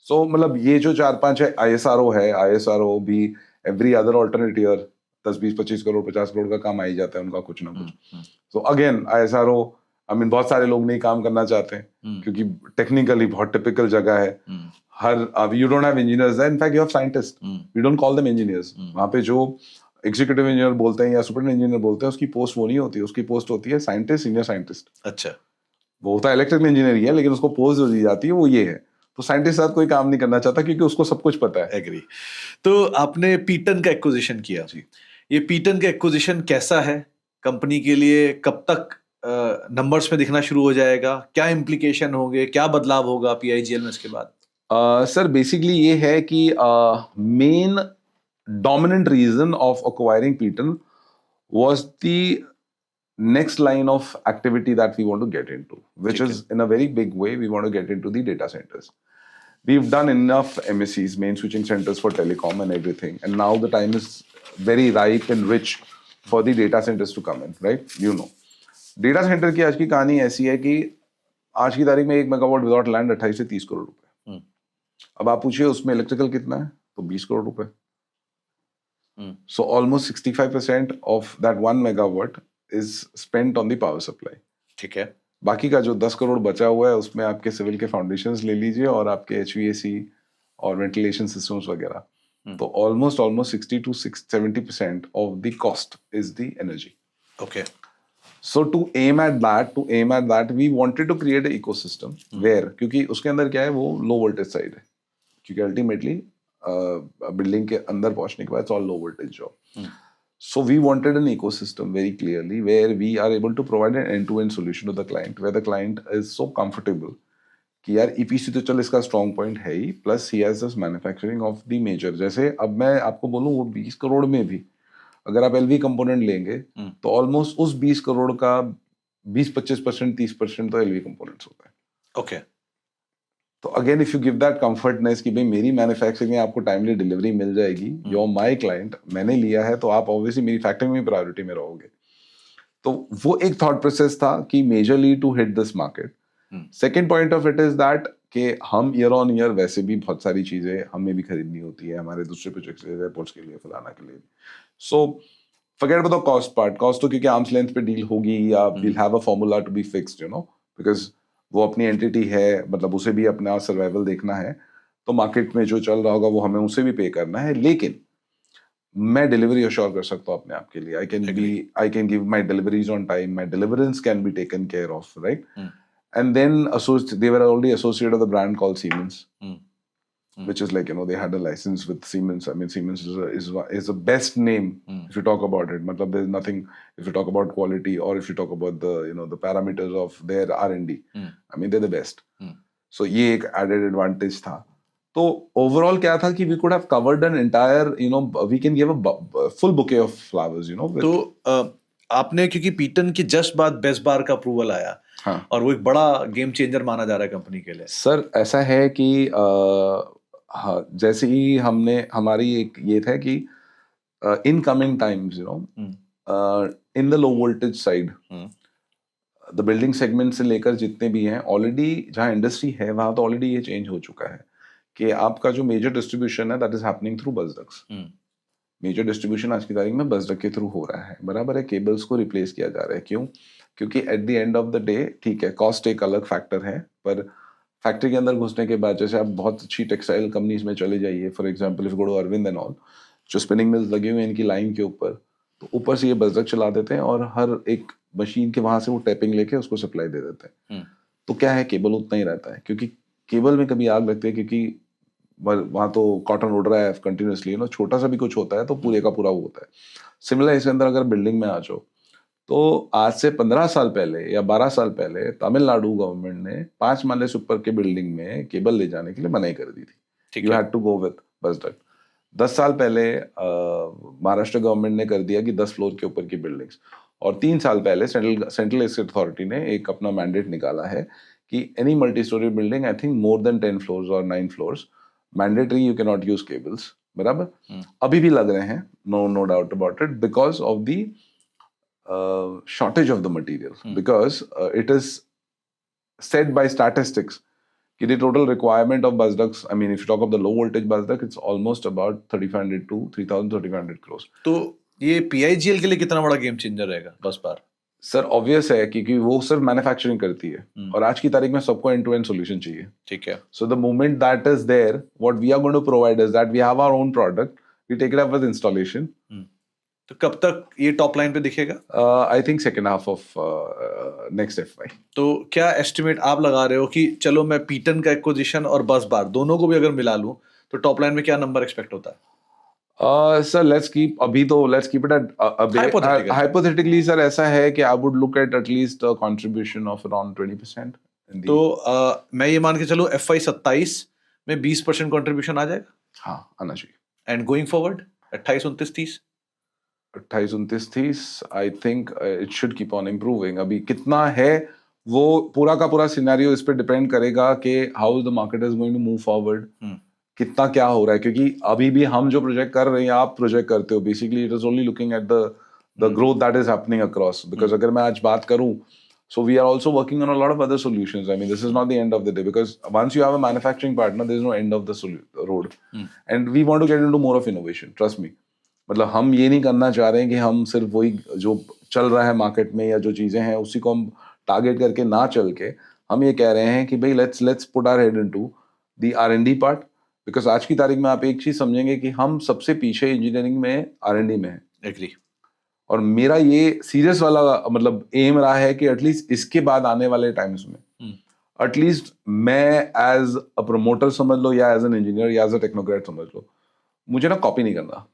सो मतलब ये जो 4-5 है, आईएसआरओ है, आईएसआरओ भी every other alternate year 10-20-25 crore 50 crore का काम आ ही जाता है उनका कुछ ना कुछ। So again ISRO, I mean बहुत सारे लोग नहीं काम करना चाहते हैं क्योंकि टेक्निकली बहुत टिपिकल जगह है। Here you don't have engineers, in fact you have scientist, we don't call them engineers. वहां पे जो एग्जीक्यूटिव इंजीनियर बोलते हैं या सुपर इंजीनियर बोलते हैं, उसकी पोस्ट वो नहीं होती, उसकी पोस्ट होती है साइंटिस्ट, सीनियर साइंटिस्ट। अच्छा, वो होता है इलेक्ट्रिकल इंजीनियर ही है, लेकिन उसको पोस्ट जो दी जाती है वो ये है। तो साइंटिस्ट साथ कोई काम नहीं करना चाहता क्योंकि उसको सब कुछ पता है। एग्री। तो आपने पीटन का एक्विजिशन किया जी, ये पीटन का एक्विजिशन कैसा है कंपनी के लिए? कब तक नंबर्स में दिखना शुरू हो जाएगा? क्या इम्प्लीकेशन होंगे, क्या बदलाव होगा पीआईजीएल में इसके बाद? सर बेसिकली ये है कि main dominant reason of acquiring Peyton was the next line of activity that we want to get into, which is in a very big way we want to get into the data centers. We've done enough MSCs, main switching centers for telecom and everything, and now the time is very ripe and rich for the data centers to come in, right? You know, data center की आज की कहानी ऐसी है कि आज की तारीख में 1 मेगावाट विदाउट लैंड 28 से 30 करोड़ रुपए। अब आप पूछिए उसमें इलेक्ट्रिकल कितना है, तो 20 करोड़ रुपए। So almost 65% of that 1 megawatt is spent on the power supply. ठीक है। बाकी का जो 10 करोड़ बचा हुआ है उसमें आपके सिविल के फाउंडेशंस ले लीजिए और आपके HVAC और वेंटिलेशन सिस्टम्स वगैरह। तो almost 60 to 70% of the cost is the energy. Okay. So to aim at that, we wanted to create an ecosystem where, क्योंकि उसके अंदर क्या है, वो लो वोल्टेज साइड है, क्योंकि अल्टीमेटली बिल्डिंग के अंदर पहुंचने के बाद all low voltage job. So we wanted an ecosystem very clearly where we are able to provide an end to end solution to the client, where the client is so comfortable कि यार EPC तो चल इसका strong point है ही, plus he has this manufacturing of the major. जैसे अब मैं आपको बोलूं, वो 20 करोड़ में भी अगर आप एलवी कंपोनेंट लेंगे तो ऑलमोस्ट उस 20 करोड़ का 20-25%, 30% तो एलवी कंपोनेंट्स होता है। ओके। तो again if you give that comfortness कि भाई मेरी मैन्युफैक्चरिंग में आपको टाइमली डिलीवरी मिल जाएगी, योर माय क्लाइंट, मैंने लिया है तो आप ऑब्वियसली मेरी फैक्टरी में प्रायोरिटी में रहोगे। तो वो एक थॉट प्रोसेस था कि majorly to hit this market. Second point of it is that कि हम ईयर ऑन ईयर वैसे भी बहुत सारी चीजें हमें भी खरीदनी होती है हमारे दूसरे प्रोजेक्ट्स एयरपोर्ट्स के लिए, फलाना के लिए। So forget about the cost part. Cost तो क्योंकि आर्म्स लेंथ पे डील होगी या we'll have a formula to be fixed, you know, because वो अपनी एंटिटी है, मतलब उसे भी अपना सर्वाइवल देखना है, तो मार्केट में जो चल रहा होगा वो हमें उसे भी पे करना है। लेकिन मैं डिलीवरी अश्योर कर सकता हूँ अपने आप के लिए। I can give my deliveries on time, my deliverance can be taken care of, right? And then they were already associated with a brand called Siemens, which is like, you know, they had a license with Siemens. I mean, Siemens is the best name if you talk about it. Matlab, there's nothing if you talk about quality or if you talk about the, you know, the parameters of their R&D. I mean, they're the best. So ये एक added advantage था. तो overall क्या था कि we could have covered an entire, you know, we can give a full bouquet of flowers, you know. तो आपने, क्योंकि पीटन की जस्ट बाद बेस्ट बार का अप्रूवल आया, हाँ, और वो एक बड़ा गेम चेंजर माना जा रहा है कंपनी के लिए। सर ऐसा है कि हाँ, जैसे ही हमने, हमारी एक ये था कि in coming times, you know, in the low voltage side, the building segment से लेकर जितने भी हैं, ऑलरेडी जहाँ इंडस्ट्री है वहाँ तो ऑलरेडी ये चेंज हो चुका है कि आपका जो मेजर डिस्ट्रीब्यूशन है दैट इज हैपनिंग थ्रू बस डक्ट्स। मेजर डिस्ट्रीब्यूशन आज की तारीख में बस डक्ट के थ्रू हो रहा है, बराबर है। केबल्स को रिप्लेस किया जा रहा है। क्यों? क्योंकि at the end of the day, ठीक है, कॉस्ट एक अलग फैक्टर है, पर फैक्ट्री के अंदर घुसने के बाद जैसे आप बहुत अच्छी टेक्सटाइल कंपनीज में चले जाइए, for example if go to Arvind and all, जो स्पिनिंग मिल्स लगे हुए हैं इनकी लाइन के ऊपर, तो ऊपर से ये बजरक चला देते हैं और हर एक मशीन के वहां से वो टैपिंग लेके उसको सप्लाई दे देते हैं। तो क्या है, केबल उतना ही रहता है, क्योंकि केबल में कभी आग लगती है, क्योंकि वहां तो कॉटन उड़ रहा है कंटिन्यूसली, ना छोटा सा भी कुछ होता है तो पूरे का पूरा वो होता है। सिमिलर इसके अंदर अगर बिल्डिंग में आ जाओ, तो आज से 15 साल पहले या 12 साल पहले तमिलनाडु गवर्नमेंट ने 5 माले से ऊपर के बिल्डिंग में केबल ले जाने के लिए मनाही कर दी थी। You had to go with bus duct. 10 साल पहले महाराष्ट्र गवर्नमेंट ने कर दिया कि 10 फ्लोर के ऊपर की बिल्डिंग्स, और 3 साल पहले सेंट्रल एस्टेट अथॉरिटी ने एक अपना मैंडेट निकाला है कि any multi storey building, I think more than 10 floors और 9 floors, mandatory you can not use cables. बराबर। अभी भी लग रहे हैं, no doubt about it, because of the shortage of the material, because it is said by statistics कि the total requirement of bus ducts, I mean if you talk of the low voltage bus duct, it's almost about 3500 to 3500 crores. तो ये PIGL के लिए कितना बड़ा game changer रहेगा बस बार? Sir obvious है, क्योंकि वो सिर्फ मैन्युफैक्चरिंग करती है और आज की तारीख में सबको एंड टू एंड सॉल्यूशन चाहिए। ठीक है। So the moment that is there, what we are going to provide is that we have our own product, we take it up with installation. तो कब तक ये टॉप लाइन पे दिखेगा? I think second half of next FY। तो क्या estimate आप लगा रहे हो कि चलो मैं पीटन का एक्विजिशन और बस बार दोनों को भी अगर मिला लूं तो टॉप लाइन में क्या नंबर एक्सपेक्ट होता है? Sir let's keep it at hypothetically sir, ऐसा है कि I would look at least contribution of around 20%। तो मैं ये मान के चलूं FY 27 में 20% कंट्रीब्यूशन आ जाएगा? हाँ, आना चाहिए। And going forward 28, 29, 30? 28, 29, 30 I think it should keep on improving. अभी कितना है वो पूरा का पूरा सिनेरियो इस पे डिपेंड करेगा कि how the market is going to move forward, कितना क्या हो रहा है, क्योंकि अभी भी हम जो प्रोजेक्ट कर रहे हैं, आप प्रोजेक्ट करते हो, basically it is only looking at the growth that is happening across. Because अगर मैं आज बात करूं, so we are also working on a lot of other solutions. I mean, this is not the end of the day, because once you have a manufacturing partner, there is no end of the road. And we want to get into more of innovation, trust me. मतलब हम ये नहीं करना चाह रहे हैं कि हम सिर्फ वही जो चल रहा है मार्केट में या जो चीजें हैं उसी को हम टारगेट करके ना चल के, हम ये कह रहे हैं कि भाई let's put our head into the R&D part. Because आज की तारीख में आप एक चीज समझेंगे कि हम सबसे पीछे इंजीनियरिंग में R&D में है। एग्री। और मेरा ये सीरियस वाला मतलब एम रहा है कि एटलीस्ट इसके बाद आने वाले टाइम्स में एटलीस्ट मैं एज अ प्रमोटर समझ लो या एज एन इंजीनियर या एज अ टेक्नोक्रेट समझ लो, मुझे ना कॉपी नहीं करना।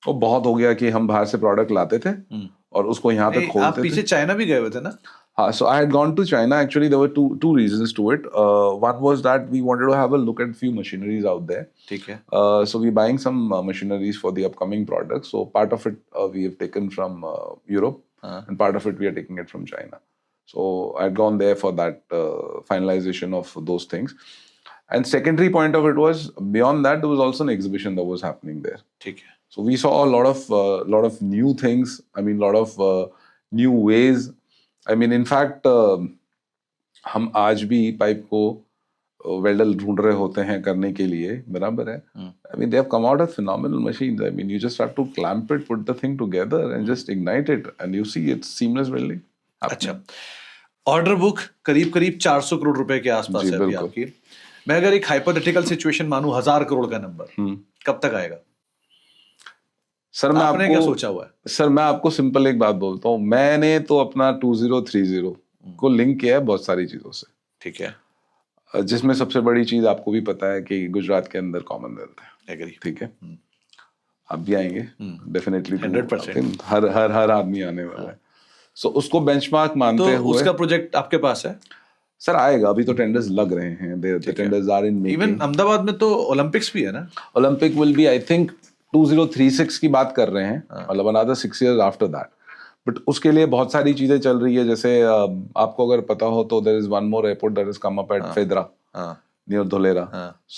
वो बहुत हो गया कि हम बाहर से प्रोडक्ट लाते थे और उसको यहाँ पे खोलते थे। आप पीछे चाइना भी गए हुए थे ना? हाँ, so I had gone to China. Actually, there were two reasons to it. One was that we wanted to have a look at few machineries out there. ठीक है। So we're buying some machineries for the upcoming products. So part of it we have taken from Europe, and part of it we are taking it from China. So I had gone there for that finalization of those things. And secondary point of it was, beyond that, there was also an exhibition that was happening there. ठीक है। So we saw a lot of new things. I mean, lot of new ways. I mean, in fact, हम आज भी pipe को welder ढूंढ रहे होते हैं करने के लिए, बराबर है। I mean, they have come out with phenomenal machines. I mean, you just have to clamp it, put the thing together, and just ignite it, and you see it's seamless welding. अच्छा, order book करीब 400 करोड़ रुपए के आसपास है अभी आपकी। मैं अगर एक हाइपोथेटिकल सिचुएशन मानूं, 1000 करोड़ का नंबर कब तक आएगा? सर मैं आपने क्या सोचा हुआ है? सर मैं आपको सिंपल एक बात बोलता हूँ, मैंने तो अपना 2030 को लिंक किया है बहुत सारी चीजों से। ठीक है। जिसमें सबसे बड़ी चीज आपको भी पता है कि गुजरात के अंदर कॉमनवेल्थ है। एग्री। ठीक है। आप भी आएंगे डेफिनेटली, 100%। हर आदमी आने वाला है। सो उसको बेंचमार्क मानते हुए उसका प्रोजेक्ट आपके पास है? सर आएगा, अभी तो टेंडर्स लग रहे हैं, the tenders are in making. Even Ahmedabad में तो ओलंपिक्स भी है ना? Olympic will be, I think 2036 की बात कर रहे हैं, मतलब another 6 years after that. But उसके लिए बहुत सारी चीजें चल रही है। जैसे आपको अगर पता हो तो there is one more airport that has come up at Fedra near Dholera.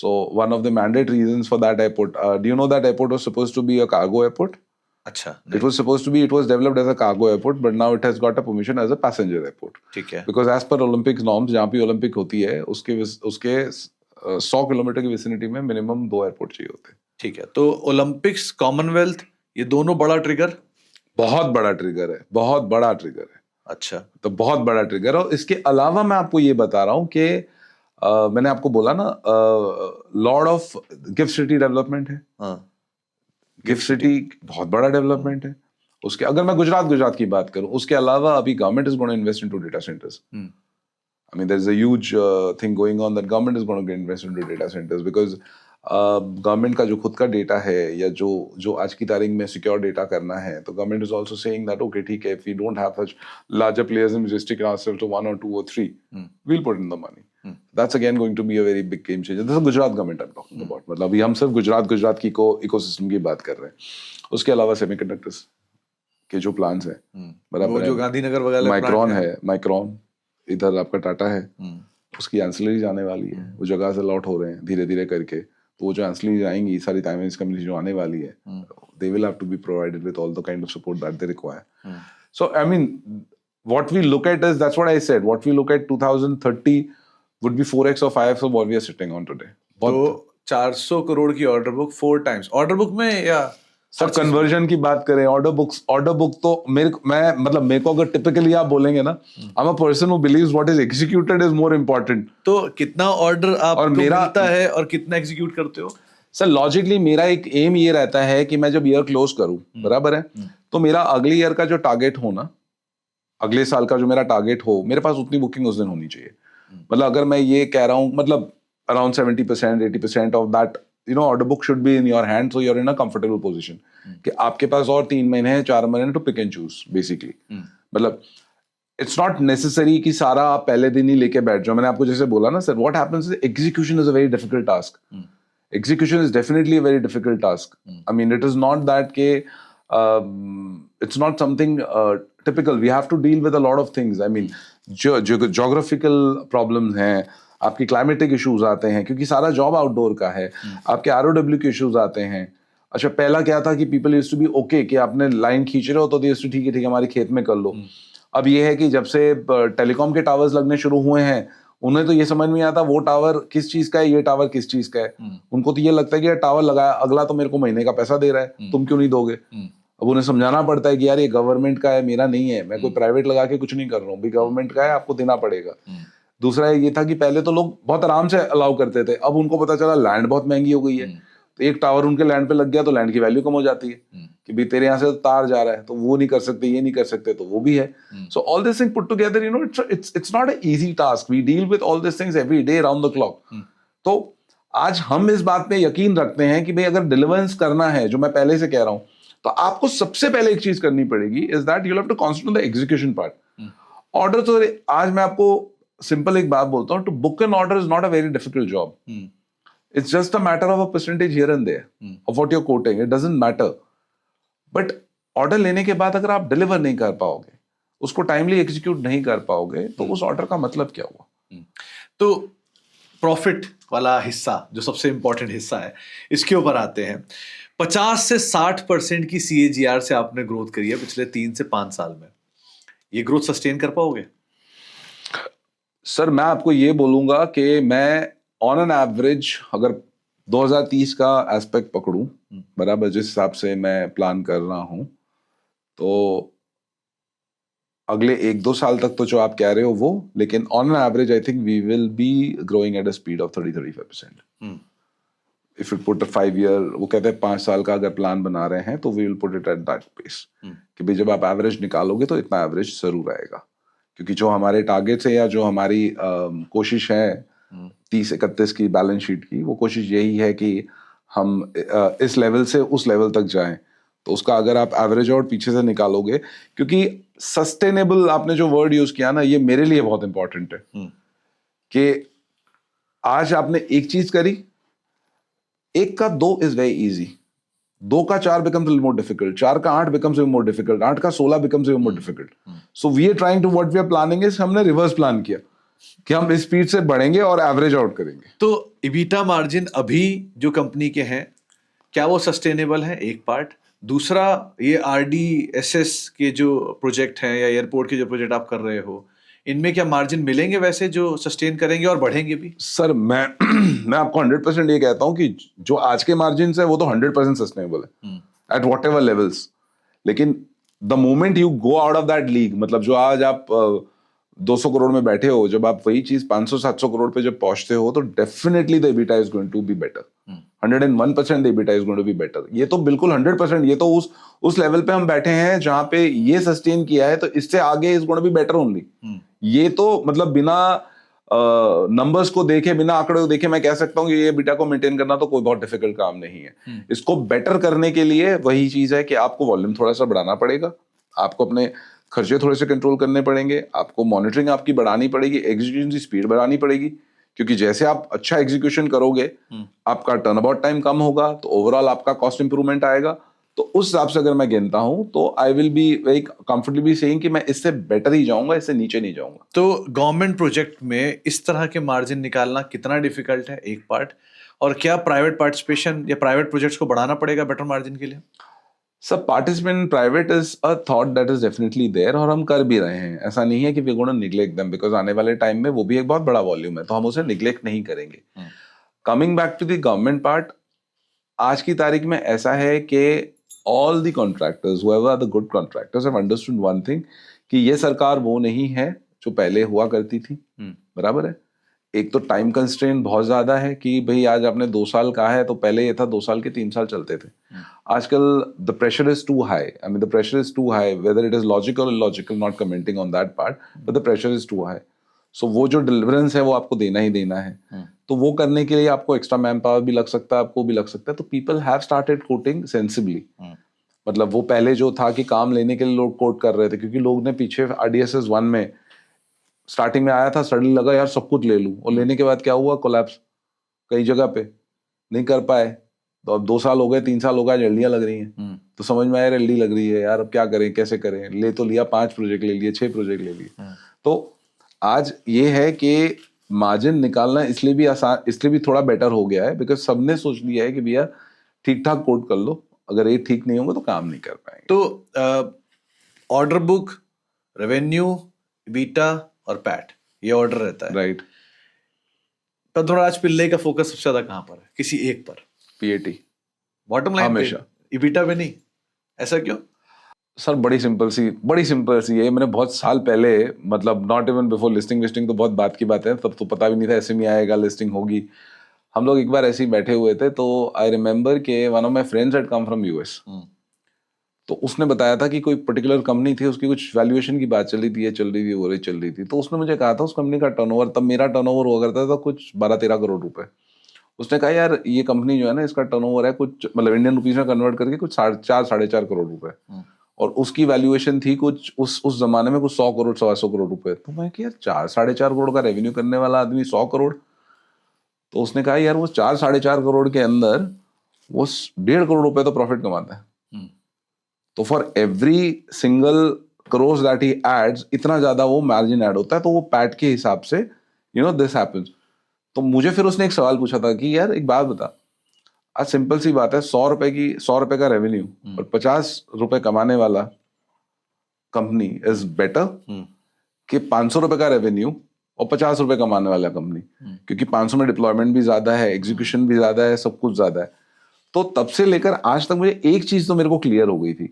So one of the mandate reasons for that airport, do you know that airport was supposed to be a cargo airport? अच्छा। It was developed as a cargo airport, but now it has got a permission as a passenger airport. ठीक है। Because as per Olympics norms, जहाँ भी Olympic होती है उसके 100 kilometre की vicinity में मिनिमम 2 एयरपोर्ट चाहिए होते हैं। ठीक है। तो ओलंपिक्स, कॉमनवेल्थ, ये दोनों बड़ा ट्रिगर? बहुत बड़ा ट्रिगर है, बहुत बड़ा ट्रिगर है। अच्छा। तो बहुत बड़ा ट्रिगर है। और इसके अलावा मैं आपको ये बता रहा हूँ कि मैंने आपको बोला ना, Lord of gift city development है। हाँ, गिफ्ट सिटी बहुत बड़ा डेवलपमेंट है। उसके अगर मैं गुजरात की बात करूं, उसके अलावा अभी government is going to invest into data centres. I mean, there's a huge thing going on that government is going to get invest into data centers because government का जो खुद का डेटा है या जो आज की तारीख में सिक्योर डेटा करना है, तो government is also saying that okay ठीक है, if we don't have such larger players and restrict ourselves to 1 or 2 or 3, we'll put in the money. That's again going to be a very big game changer. This is Gujarat government I'm talking about. मतलब अभी हम सिर्फ गुजरात की ecosystem की बात कर रहे हैं। उसके अलावा सेमीकंडक्टर्स के जो प्लान्स हैं, बराबर वो जो गांधीनगर वगैरह माइक्रॉन इधर आपका टाटा है, उसकी एंसिलरीज आने वाली है, वो जगह से लॉट हो रहे हैं धीरे धीरे करके। तो वो जो एंसिलरीज आएंगी, सारी ताइवानीज कम्युनिटी जो आने वाली है, they will have to be provided with all the kind of support that they require. So I mean what we look at is, that's what I said, what we look at 2030 would be 4x or 5x of what we are sitting on today. तो 400 करोड़ की order book 4 times order book में, या sir conversion की बात करें, order book तो मेरे को अगर टिपिकली आप बोलेंगे ना, I am a person who believes what is executed is more important. तो कितना ऑर्डर आपको मिलता है और कितना एग्जीक्यूट करते हो? सर लॉजिकली मेरा एक एम ये रहता है कि मैं जब ईयर क्लोज करूं, बराबर है, तो मेरा अगले ईयर का जो टारगेट हो ना, अगले साल का जो मेरा टारगेट हो, मेरे पास उतनी बुकिंग उस दिन होनी चाहिए। मतलब अगर मैं ये कह रहा हूँ, मतलब around 70% 80% of that order book should be in your hand, so you're in a comfortable position कि आपके पास और 3 महीने हैं, 4 महीने to pick and choose basically। मतलब it's not necessary कि सारा आप पहले दिन ही लेके बैठ जाओ। मैंने आपको जैसे बोला ना sir, what happens is execution is a very difficult task। Execution is definitely a very difficult task। I mean it is not that के it's not something typical। We have to deal with a lot of things। I mean geographical problems हैं, आपकी climatic issues आते हैं क्योंकि सारा job outdoor का है, आपके ROW के इश्यूज आते हैं। अच्छा पहला क्या था कि people used to be okay कि आपने लाइन खींच रहे हो तो ठीक है हमारे खेत में कर लो। अब ये है कि जब से टेलीकॉम के टावर्स लगने शुरू हुए हैं, उन्हें तो ये समझ में आता वो टावर किस चीज का है, ये टावर किस चीज का है। उनको तो ये लगता है कि यार टावर लगाया, अगला तो मेरे को महीने का पैसा दे रहा है, तुम क्यों नहीं दोगे। अब उन्हें समझाना पड़ता है कि यार ये गवर्नमेंट का है, मेरा नहीं है, मैं कोई प्राइवेट लगा के कुछ नहीं कर रहा हूँ, भाई गवर्नमेंट का है, आपको देना पड़ेगा। दूसरा ये था कि पहले तो लोग बहुत आराम से अलाउ करते थे, अब उनको पता चला लैंड बहुत महंगी हो गई है, तो एक टावर उनके लैंड पे लग गया तो लैंड की वैल्यू कम हो जाती है कि भाई तेरे यहाँ से तार जा रहा है तो वो नहीं कर सकते, ये नहीं कर सकते, तो वो भी है। So all this thing put together, it's not a easy task. We deal with all this things every day around the clock. तो आज हम इस बात पे यकीन रखते हैं कि भाई अगर डिलीवरेंस करना है, जो मैं पहले से कह रहा हूँ, तो आपको सबसे पहले एक चीज करनी पड़ेगी, is that you have to concentrate on the execution part. Order तो आज मैं आपको सिंपल एक बात बोलता हूँ, to book an order is not a very difficult job. It's just a matter of a percentage here and there of what you are quoting, it doesn't matter. But order लेने के बाद अगर आप deliver नहीं कर पाओगे, उसको timely execute नहीं कर पाओगे, तो उस ऑर्डर का मतलब क्या हुआ। तो प्रॉफिट वाला हिस्सा जो सबसे इंपॉर्टेंट हिस्सा है, इसके ऊपर आते हैं। 50 से 60% की CAGR से आपने ग्रोथ करी है पिछले 3 से 5 साल में, ये ग्रोथ सस्टेन कर पाओगे? सर मैं आपको ये बोलूंगा कि मैं ऑन एन एवरेज अगर 2030 का एस्पेक्ट पकड़ूं, बराबर जिस हिसाब से मैं प्लान कर रहा हूं, तो अगले 1-2 साल तक तो जो आप कह रहे हो वो, लेकिन on an average I think we will be growing at a speed of 30-35%। If you put 5 year, वो कहते हैं 5 साल का अगर प्लान बना रहे हैं तो we will put it at that pace कि भाई जब आप एवरेज निकालोगे तो इतना एवरेज जरूर आएगा। क्योंकि जो हमारे टारगेट्स है या जो हमारी कोशिश है 30-31 की बैलेंस शीट की, वो कोशिश यही है कि हम इस लेवल से उस लेवल तक जाएं। तो उसका अगर आप एवरेज और पीछे से निकालोगे, क्योंकि सस्टेनेबल आपने जो वर्ड यूज किया ना, ये मेरे लिए बहुत इंपॉर्टेंट है कि आज आपने एक चीज करी, 1 का 2 इज वेरी इजी, 2 का 4 becomes a little more difficult, 4 का 8 becomes even more difficult, 8 का 16 becomes even more difficult. So we are trying to, what we are planning is, हमने रिवर्स प्लान किया कि हम इस स्पीड से बढ़ेंगे और एवरेज आउट करेंगे। तो EBITDA मार्जिन अभी जो कंपनी के हैं, क्या वो सस्टेनेबल है? एक पार्ट। दूसरा, ये RDSS के जो प्रोजेक्ट हैं या एयरपोर्ट के जो प्रोजेक्ट आप कर रहे हो, इनमें क्या मार्जिन मिलेंगे वैसे जो सस्टेन करेंगे और बढ़ेंगे भी? सर मैं आपको 100% ये कहता हूं कि जो आज के मार्जिन है वो तो 100% सस्टेनेबल है एट वॉट एवर लेवल्स। लेकिन the moment you go out of that league, मतलब जो आज आप 200 करोड़ में बैठे हो, जब आप वही चीज 500-700 करोड़ पे जब पहुंचते हो तो definitely the EBITDA is going to be better. 101% the EBITDA is going to be better. ये तो बिल्कुल 100%. ये तो उस लेवल पे हम बैठे हैं जहां पे ये सस्टेन किया है, तो इससे आगे is going to be better only. ये तो मतलब बिना नंबर्स को देखे, बिना आंकड़े को देखे मैं कह सकता हूँ कि ये बीटा को मेंटेन करना तो कोई बहुत डिफिकल्ट काम नहीं है. इसको बेटर करने के लिए वही चीज है कि आपको वॉल्यूम थोड़ा सा बढ़ाना पड़ेगा, आपको अपने खर्चे थोड़े से कंट्रोल करने पड़ेंगे, आपको मॉनिटरिंग आपकी बढ़ानी पड़ेगी, एग्जीक्यूशन की स्पीड बढ़ानी पड़ेगी. क्योंकि जैसे आप अच्छा एग्जीक्यूशन करोगे, आपका टर्न अबाउट टाइम कम होगा, तो ओवरऑल आपका कॉस्ट इंप्रूवमेंट आएगा. तो उस हिसाब से अगर मैं गिनता हूं तो I will be very comfortably saying कि मैं इससे बेटर ही जाऊंगा, इससे नीचे नहीं जाऊंगा. तो गवर्नमेंट प्रोजेक्ट में इस तरह के मार्जिन निकालना कितना डिफिकल्ट है, एक पार्ट, और क्या प्राइवेट पार्टिसिपेशन या प्राइवेट प्रोजेक्ट्स को बढ़ाना पड़ेगा बेटर मार्जिन के लिए? सब participant in private is a thought that is definitely there, और हम कर भी रहे हैं. ऐसा नहीं है कि we gonna neglect them, because आने वाले टाइम में वो भी एक बहुत बड़ा वॉल्यूम है, तो हम उसे निग्लेक्ट नहीं करेंगे. Coming back to the government part, आज की तारीख में ऐसा है कि all the contractors, whoever are the good contractors, have understood one thing कि ये सरकार वो नहीं है जो पहले हुआ करती थी. बराबर है. एक तो टाइम कंस्ट्रेंट बहुत ज्यादा है कि भाई आज आपने 2 साल कहा है, तो पहले ये था 2 साल के 3 साल चलते थे. आजकल the pressure is too high. I mean the pressure is too high, whether it is logical और illogical, not commenting on that part, but the pressure is too high. So वो जो डिलीवरेंस है वो आपको देना ही देना है. तो वो करने के लिए आपको एक्स्ट्रा मैन पावर भी लग सकता है, आपको भी लग सकता है. तो people have started coating sensibly. मतलब वो पहले जो था कि काम लेने के लिए लोग कोट कर रहे थे, क्योंकि लोग ने पीछे RDSS 1 में स्टार्टिंग में आया था, सडनली लगा यार सब कुछ ले लूं, और लेने के बाद क्या हुआ, कोलैप्स कई जगह पे, नहीं कर पाए. तो अब 2 साल हो गए, 3 साल हो गए, एलडीआं लग रही हैं. तो समझ में आया एलडी लग रही है यार, अब क्या करें, कैसे करें. ले तो लिया, 5 प्रोजेक्ट ले लिए, 6 प्रोजेक्ट ले लिए. तो आज ये है कि मार्जिन निकालना इसलिए भी आसान, इसलिए भी थोड़ा बेटर हो गया है, बिकॉज सबने सोच लिया है कि भैया ठीक ठाक कोट कर लो, अगर ये ठीक नहीं होगा तो काम नहीं कर पाएंगे. तो ऑर्डर बुक, रेवेन्यू, बीटा और पैट, ये ऑर्डर रहता है, राइट. पर थोड़ा आज पिल्ले का फोकस सबसे ज्यादा कहाँ पर है? किसी एक पर? PAT बॉटम लाइन पे, हमेशा. इबिटा पे नहीं. ऐसा क्यों? सर बड़ी सिंपल सी है. मैंने बहुत साल पहले, मतलब नॉट इवन बिफोर लिस्टिंग तो बहुत बात की बात है, तब तो पता भी नहीं था SME आएगा, लिस्टिंग होगी. हम लोग एक बार ऐसे ही बैठे हुए थे, तो आई रिमेम्बर के one of my friends had come from US. तो उसने बताया था कि कोई पर्टिकुलर कंपनी थी, उसकी कुछ वैल्यूएशन की बात चल रही थी, चल रही थी. तो उसने मुझे कहा था उस कंपनी का टर्नओवर, तब मेरा टर्नओवर हुआ करता था कुछ 12-13 करोड़ रुपए. उसने कहा यार ये कंपनी जो है ना, इसका टर्नओवर है कुछ, मतलब इंडियन रुपीज में कन्वर्ट करके कुछ 4-4.5 करोड़ रुपए, और उसकी वैल्यूएशन थी कुछ उस जमाने में कुछ 100 करोड़ 125 करोड़ रुपए. तो मैं कि यार 4-4.5 करोड़ का रेवेन्यू करने वाला आदमी 100 करोड़. तो उसने कहा यार वो 4-4.5 करोड़ के अंदर वो 1.5 करोड़ रुपए तो प्रॉफिट कमाता है. तो for every single crore that he adds, इतना ज्यादा वो मार्जिन ऐड होता है. तो वो पैट के हिसाब से दिस हैपेंस. तो मुझे फिर उसने एक सवाल पूछा था कि यार एक बात बता, आज सिंपल सी बात है, 100 रुपए का रेवेन्यू और 50 रुपए कमाने वाला कंपनी इज बेटर कि 500 रुपए का रेवेन्यू और 50 रुपए कमाने वाला कंपनी. क्योंकि 500 में डिप्लॉयमेंट भी ज्यादा है, एग्जीक्यूशन भी ज्यादा है, सब कुछ ज्यादा है. तो तब से लेकर आज तक मुझे एक चीज तो मेरे को क्लियर हो गई थी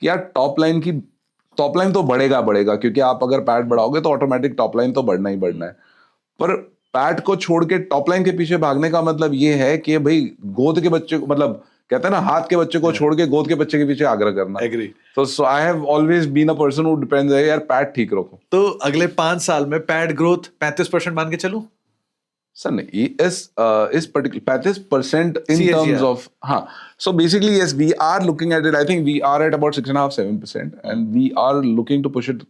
कि यार टॉप लाइन तो बढ़ेगा, क्योंकि आप अगर पैट बढ़ाओगे तो ऑटोमेटिक टॉप लाइन तो बढ़ना ही बढ़ना है. पर पैट को छोड़ के टॉप लाइन के पीछे भागने का मतलब ये है कि भाई गोद के बच्चे को, मतलब कहते हैं ना, हाथ के बच्चे को छोड़ के गोद के बच्चे के पीछे आग्रह करना. एग्री. तो I have always been a person who depends है यार पैट ठीक रखो. तो अगले 5 साल में पैट ग्रोथ 35% मान के चलूं? सर नहीं, इस पर्टिकुलर 35% in terms of, हाँ. So basically yes, we are looking at it. I think we are at about 6.5-7%, and we are looking to push it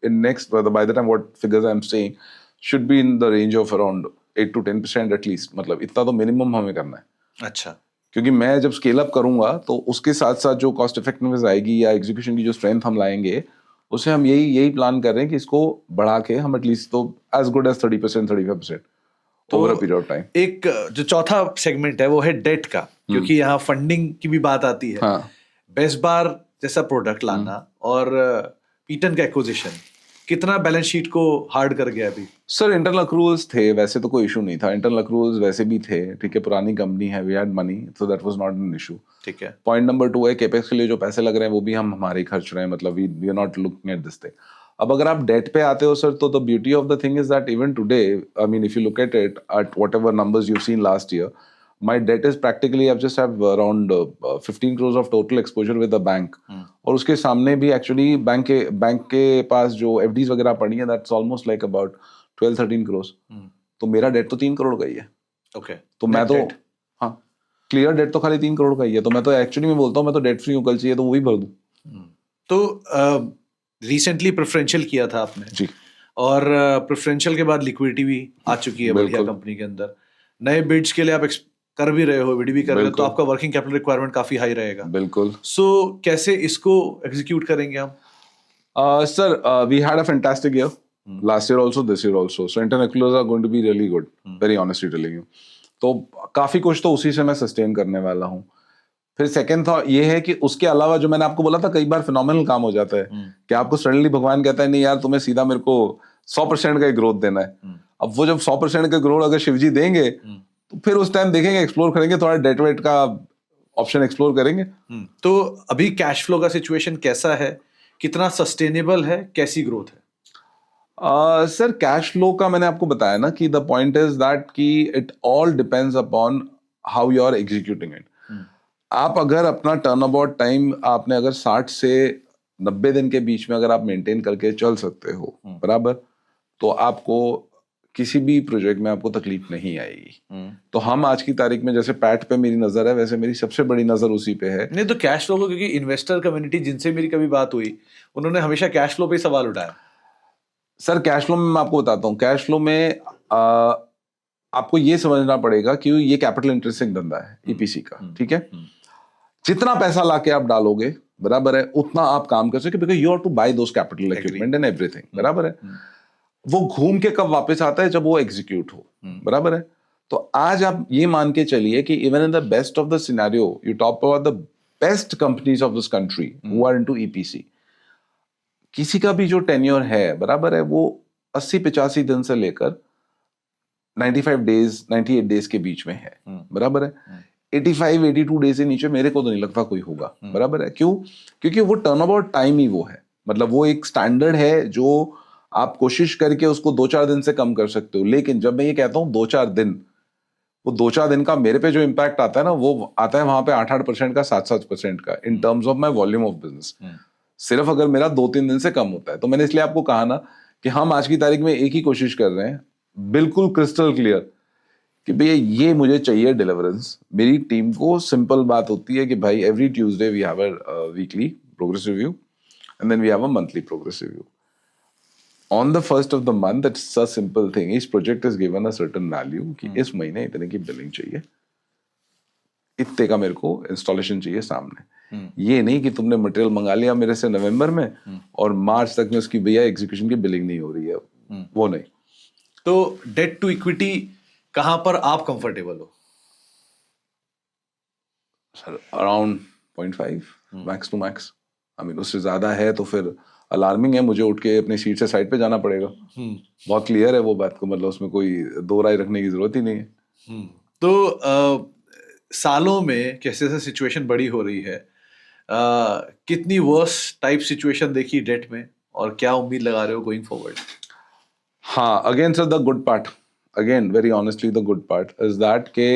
in next. By the time what figures I'm saying should be in the range of around 8-10% at least. मतलब इतना तो minimum हमें करना है. अच्छा. क्योंकि मैं जब स्केल अप करूंगा तो उसके साथ साथ जो कॉस्ट इफेक्टिवनेस आएगी या एग्जीक्यूशन की जो स्ट्रेंथ हम लाएंगे, उसे हम यही प्लान कर रहे हैं कि इसको बढ़ा के हम एटलीस्ट तो as good as 30%, 35% over a period of time. एक जो चौथा सेगमेंट है वो है डेट का, क्योंकि यहाँ फंडिंग की भी बात आती है. हाँ. बेस्ट बार जैसा प्रोडक्ट लाना और पीटन का एक्विजिशन कितना बैलेंस शीट को हार्ड कर गया अभी? सर इंटरनल अक्रूवल्स थे, वैसे तो कोई इशू नहीं था. इंटरनल अक्रूवल्स वैसे भी थे, ठीक है, पुरानी कंपनी है, we had money, so that was not an issue. ठीक है. पॉइंट नंबर 2 है, केपेक्स के लिए जो पैसे लग रहे हैं वो भी हम हमारे खर्च रहे हैं, मतलब we are not looking at this thing. अब अगर आप डेट पे आते हो सर, तो the beauty of the thing is that even today, I mean if you look at it at whatever numbers you seen last year, my debt is practically I just have around 15 crores of total exposure with the bank, और उसके सामने भी actually bank के पास जो FDs वगैरह पड़ी है, that's almost like about 12-13 crores. तो मेरा डेट तो 3 crore का ही है. ओके, तो मैं तो debt? हाँ, क्लियर डेट तो खाली 3 crore का ही है. तो मैं तो एक्चुअली मैं बोलता हूँ मैं तो डेट फ्री हूँ, कल चाहिए तो वही भर दूँ. तो रिसेंटली प्रेफरेंशियल किया था आपने जी. और प्रेफरेंशियल के बाद लिक्विडिटी भी आ चुकी है बढ़िया बिल्कुल. कंपनी के अंदर. नए बिड्स के लिए आप कर भी रहे हो, बिड भी कर रहे हो, तो बिल्कुल. आपका वर्किंग कैपिटल रिक्वायरमेंट काफी हाई रहेगा. बिल्कुल. सो कैसे इसको एग्जीक्यूट करेंगे हम? Sir, we had a fantastic year. Last year also, this year also. So internationals are going to be really good. Very honestly telling you. तो काफी कुछ तो उसी से मैं सस्टेन करने वाला हूँ. फिर सेकंड था ये है कि उसके अलावा जो मैंने आपको बोला था, कई बार फिनोमिनल काम हो जाता है कि आपको सडनली भगवान कहता है नहीं यार तुम्हें सीधा मेरे को 100% का ग्रोथ देना है. अब वो जब 100% का ग्रोथ अगर शिवजी देंगे तो फिर उस टाइम देखेंगे, एक्सप्लोर करेंगे, थोड़ा डेट वेट का ऑप्शन एक्सप्लोर करेंगे. तो अभी कैश फ्लो का सिचुएशन कैसा है, कितना सस्टेनेबल है, कैसी ग्रोथ है? सर कैश फ्लो का मैंने आपको बताया ना कि द पॉइंट इज दैट कि it all depends upon how you are executing it. आप अगर अपना टर्न अबाउट टाइम आपने अगर 60 से 90 दिन के बीच में अगर आप मेंटेन करके चल सकते हो बराबर, तो आपको किसी भी प्रोजेक्ट में आपको तकलीफ नहीं आएगी. तो हम आज की तारीख में जैसे पैट पे मेरी नजर है, वैसे मेरी सबसे बड़ी नजर उसी पे है. नहीं तो कैश फ्लो को, क्योंकि इन्वेस्टर कम्युनिटी जिनसे मेरी कभी बात हुई उन्होंने हमेशा कैश फ्लो पे ही सवाल उठाया. सर कैश फ्लो में मैं आपको बताता हूँ, कैश फ्लो में आपको ये समझना पड़ेगा कि ये कैपिटल इंटेंसिव धंधा है ईपीसी का. ठीक है, जितना पैसा लाके आप डालोगे बराबर है, उतना आप काम कर सके, because you have to buy those capital equipment and everything. बराबर है. वो घूम के कब वापस आता है, जब वो एग्जीक्यूट हो. बराबर है. तो आज आप ये मान के चलिए कि even in the best of the scenario, you talk about the best companies of this country who are into EPC, किसी का भी जो टेन्योर है बराबर है, वो 80-85 दिन से लेकर 95 डेज 98 डेज के बीच में है. बराबर है. 85-82 डेज से नीचे मेरे को तो नहीं लगता कोई होगा. बराबर है. क्यों? क्योंकि वो टर्न अबाउट टाइम ही वो है. मतलब वो एक स्टैंडर्ड है जो आप कोशिश करके उसको 2-4 दिन से कम कर सकते हो. लेकिन जब मैं ये कहता हूँ 2-4 दिन, वो 2-4 दिन का मेरे पे जो इम्पैक्ट आता है ना, वो आता है वहां पे 8-8% का, 7-7% का in terms of my volume of business. सिर्फ अगर मेरा 2-3 दिन से कम होता है. तो मैंने इसलिए आपको कहा ना कि हम आज की तारीख में एक ही कोशिश कर रहे हैं, बिल्कुल क्रिस्टल क्लियर, कि भैया ये मुझे चाहिए डिलीवरेंस. मेरी टीम को सिंपल बात होती है कि भाई every Tuesday we have a weekly progress review and then we have a monthly progress review. On the first of the month, it's a simple thing. Each project is given a certain value कि इस महीने इतने की billing चाहिए, इतने का मेरे को इंस्टॉलेशन चाहिए सामने. ये नहीं कि तुमने मटेरियल मंगा लिया मेरे से नवंबर में और मार्च तक में उसकी भैया एग्जीक्यूशन की बिलिंग नहीं हो रही है. वो नहीं. तो डेट टू इक्विटी कहां पर आप कंफर्टेबल हो? Sir around 0.5 max to max. I mean उससे ज्यादा है तो फिर अलार्मिंग है, मुझे उठ के अपनी सीट से साइड पे जाना पड़ेगा. बहुत क्लियर है वो बात को, मतलब उसमें कोई दो राय रखने की जरूरत ही नहीं है. तो सालों में कैसे से सिचुएशन बड़ी हो रही है, कितनी वर्स टाइप सिचुएशन देखी डेट में, और क्या उम्मीद लगा रहे हो गोइंग फॉरवर्ड? हाँ, again sir the good part, again very honestly the good part is that के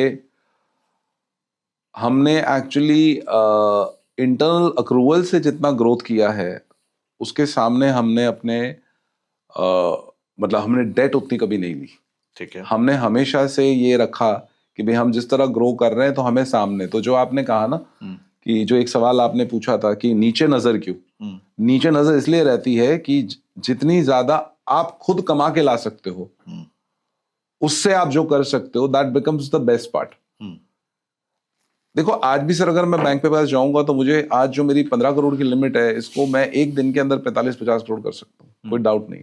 हमने एक्चुअली इंटरनल अक्रूवल से जितना ग्रोथ किया है उसके सामने हमने अपने मतलब हमने डेट उतनी कभी नहीं ली. ठीक है. हमने हमेशा से ये रखा कि भाई हम जिस तरह ग्रो कर रहे हैं तो हमें सामने, तो जो आपने कहा ना कि जो एक सवाल आपने पूछा था कि नीचे नजर क्यों, नीचे नजर इसलिए रहती है कि जितनी ज्यादा आप खुद कमा के ला सकते हो उससे आप जो कर सकते हो that becomes the best part. देखो आज भी सर अगर मैं बैंक पे पास जाऊंगा तो मुझे आज जो मेरी 15 करोड़ की लिमिट है इसको मैं एक दिन के अंदर 45-50 करोड़ कर सकता हूँ, कोई डाउट नहीं.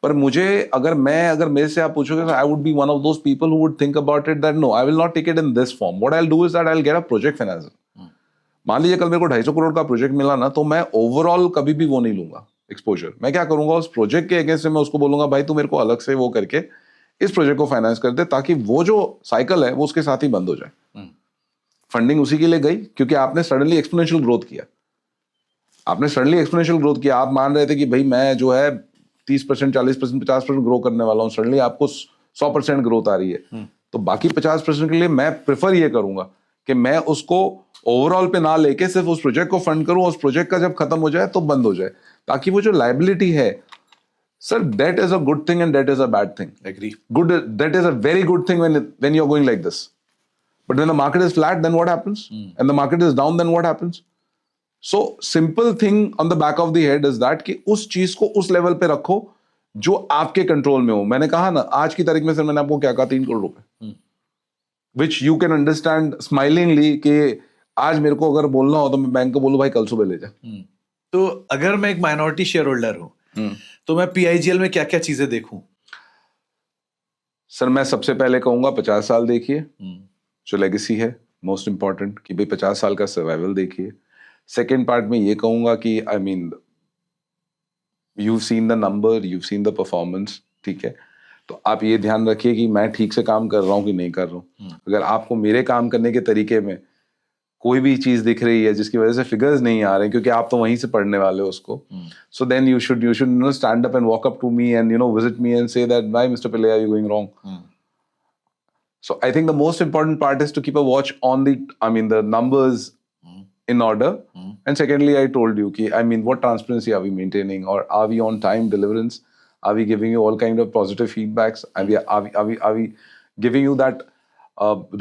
पर मुझे अगर मेरे से आप पूछोगे, I would be one of those people who would think about it that no I will not take it in this form. What I will do is that I will get a project finance. मान लीजिए कल मेरे को 250 करोड़ का project मिला ना, तो मैं ओवरऑल कभी भी वो नहीं लूंगा एक्सपोजर. मैं क्या करूंगा, उस प्रोजेक्ट के अगेंस्ट में उसको बोलूंगा भाई तू मेरे को अलग से वो करके इस प्रोजेक्ट को फाइनेंस कर दे, ताकि वो जो साइकिल है वो उसके साथ ही बंद हो जाए. फंडिंग उसी के लिए गई क्योंकि आपने सडनली एक्सपोनेंशियल ग्रोथ किया. आपने सडनली एक्सपोनेंशियल ग्रोथ किया, आप मान रहे थे कि भाई मैं जो है 30%, 40%, 50% ग्रो करने वाला हूँ, सडनली आपको 100% ग्रोथ आ रही है, तो बाकी 50% के लिए मैं प्रेफर ये करूंगा कि मैं उसको ओवरऑल पे ना लेके सिर्फ उस प्रोजेक्ट को फंड करूं, उस प्रोजेक्ट का जब खत्म हो जाए तो बंद हो जाए, ताकि वो जो लाइबिलिटी है sir, that is a good thing and that is a bad thing. Agree. Good, that is a very good thing when you're going like this. But when the market is flat, then what happens? And the market is down, then what happens? So simple thing on the back of the head is that कि उस चीज को उस level पे रखो जो आपके control में हो. मैंने कहा ना, आज की तारीख में सर मैंने आपको क्या कहा, 3 करोड़ रुपए, which you can understand smilingly कि आज मेरे को अगर बोलना हो तो मैं बैंक को बोलूं भाई कल सुबह ले जा. तो अगर मैं एक माइनॉरिटी शेयर होल्डर हूं तो मैं PIGL में क्या क्या चीजें देखूं? सर मैं सबसे पहले कहूंगा 50 साल देखिए, जो लेगेसी है मोस्ट इंपॉर्टेंट, कि भाई 50 साल का सर्वाइवल देखिए. सेकेंड पार्ट में ये कहूंगा कि I mean you seen the number, you seen the performance, ठीक है, तो आप ये ध्यान रखिए कि मैं ठीक से काम कर रहा हूँ कि नहीं कर रहा हूँ. अगर आपको मेरे काम करने के तरीके में कोई भी चीज दिख रही है जिसकी वजह से फिगर्स नहीं आ रहे हैं, क्योंकि आप तो वहीं से पढ़ने वाले हो उसको, so then you should stand up and walk up to me and visit me and say that why mister Pillai are you going wrong. So I think the most important part is to keep a watch on the numbers in order. And secondly, I told you what transparency are we maintaining, or are we on time deliverance? Are we giving you all kind of positive feedbacks? Are we giving you that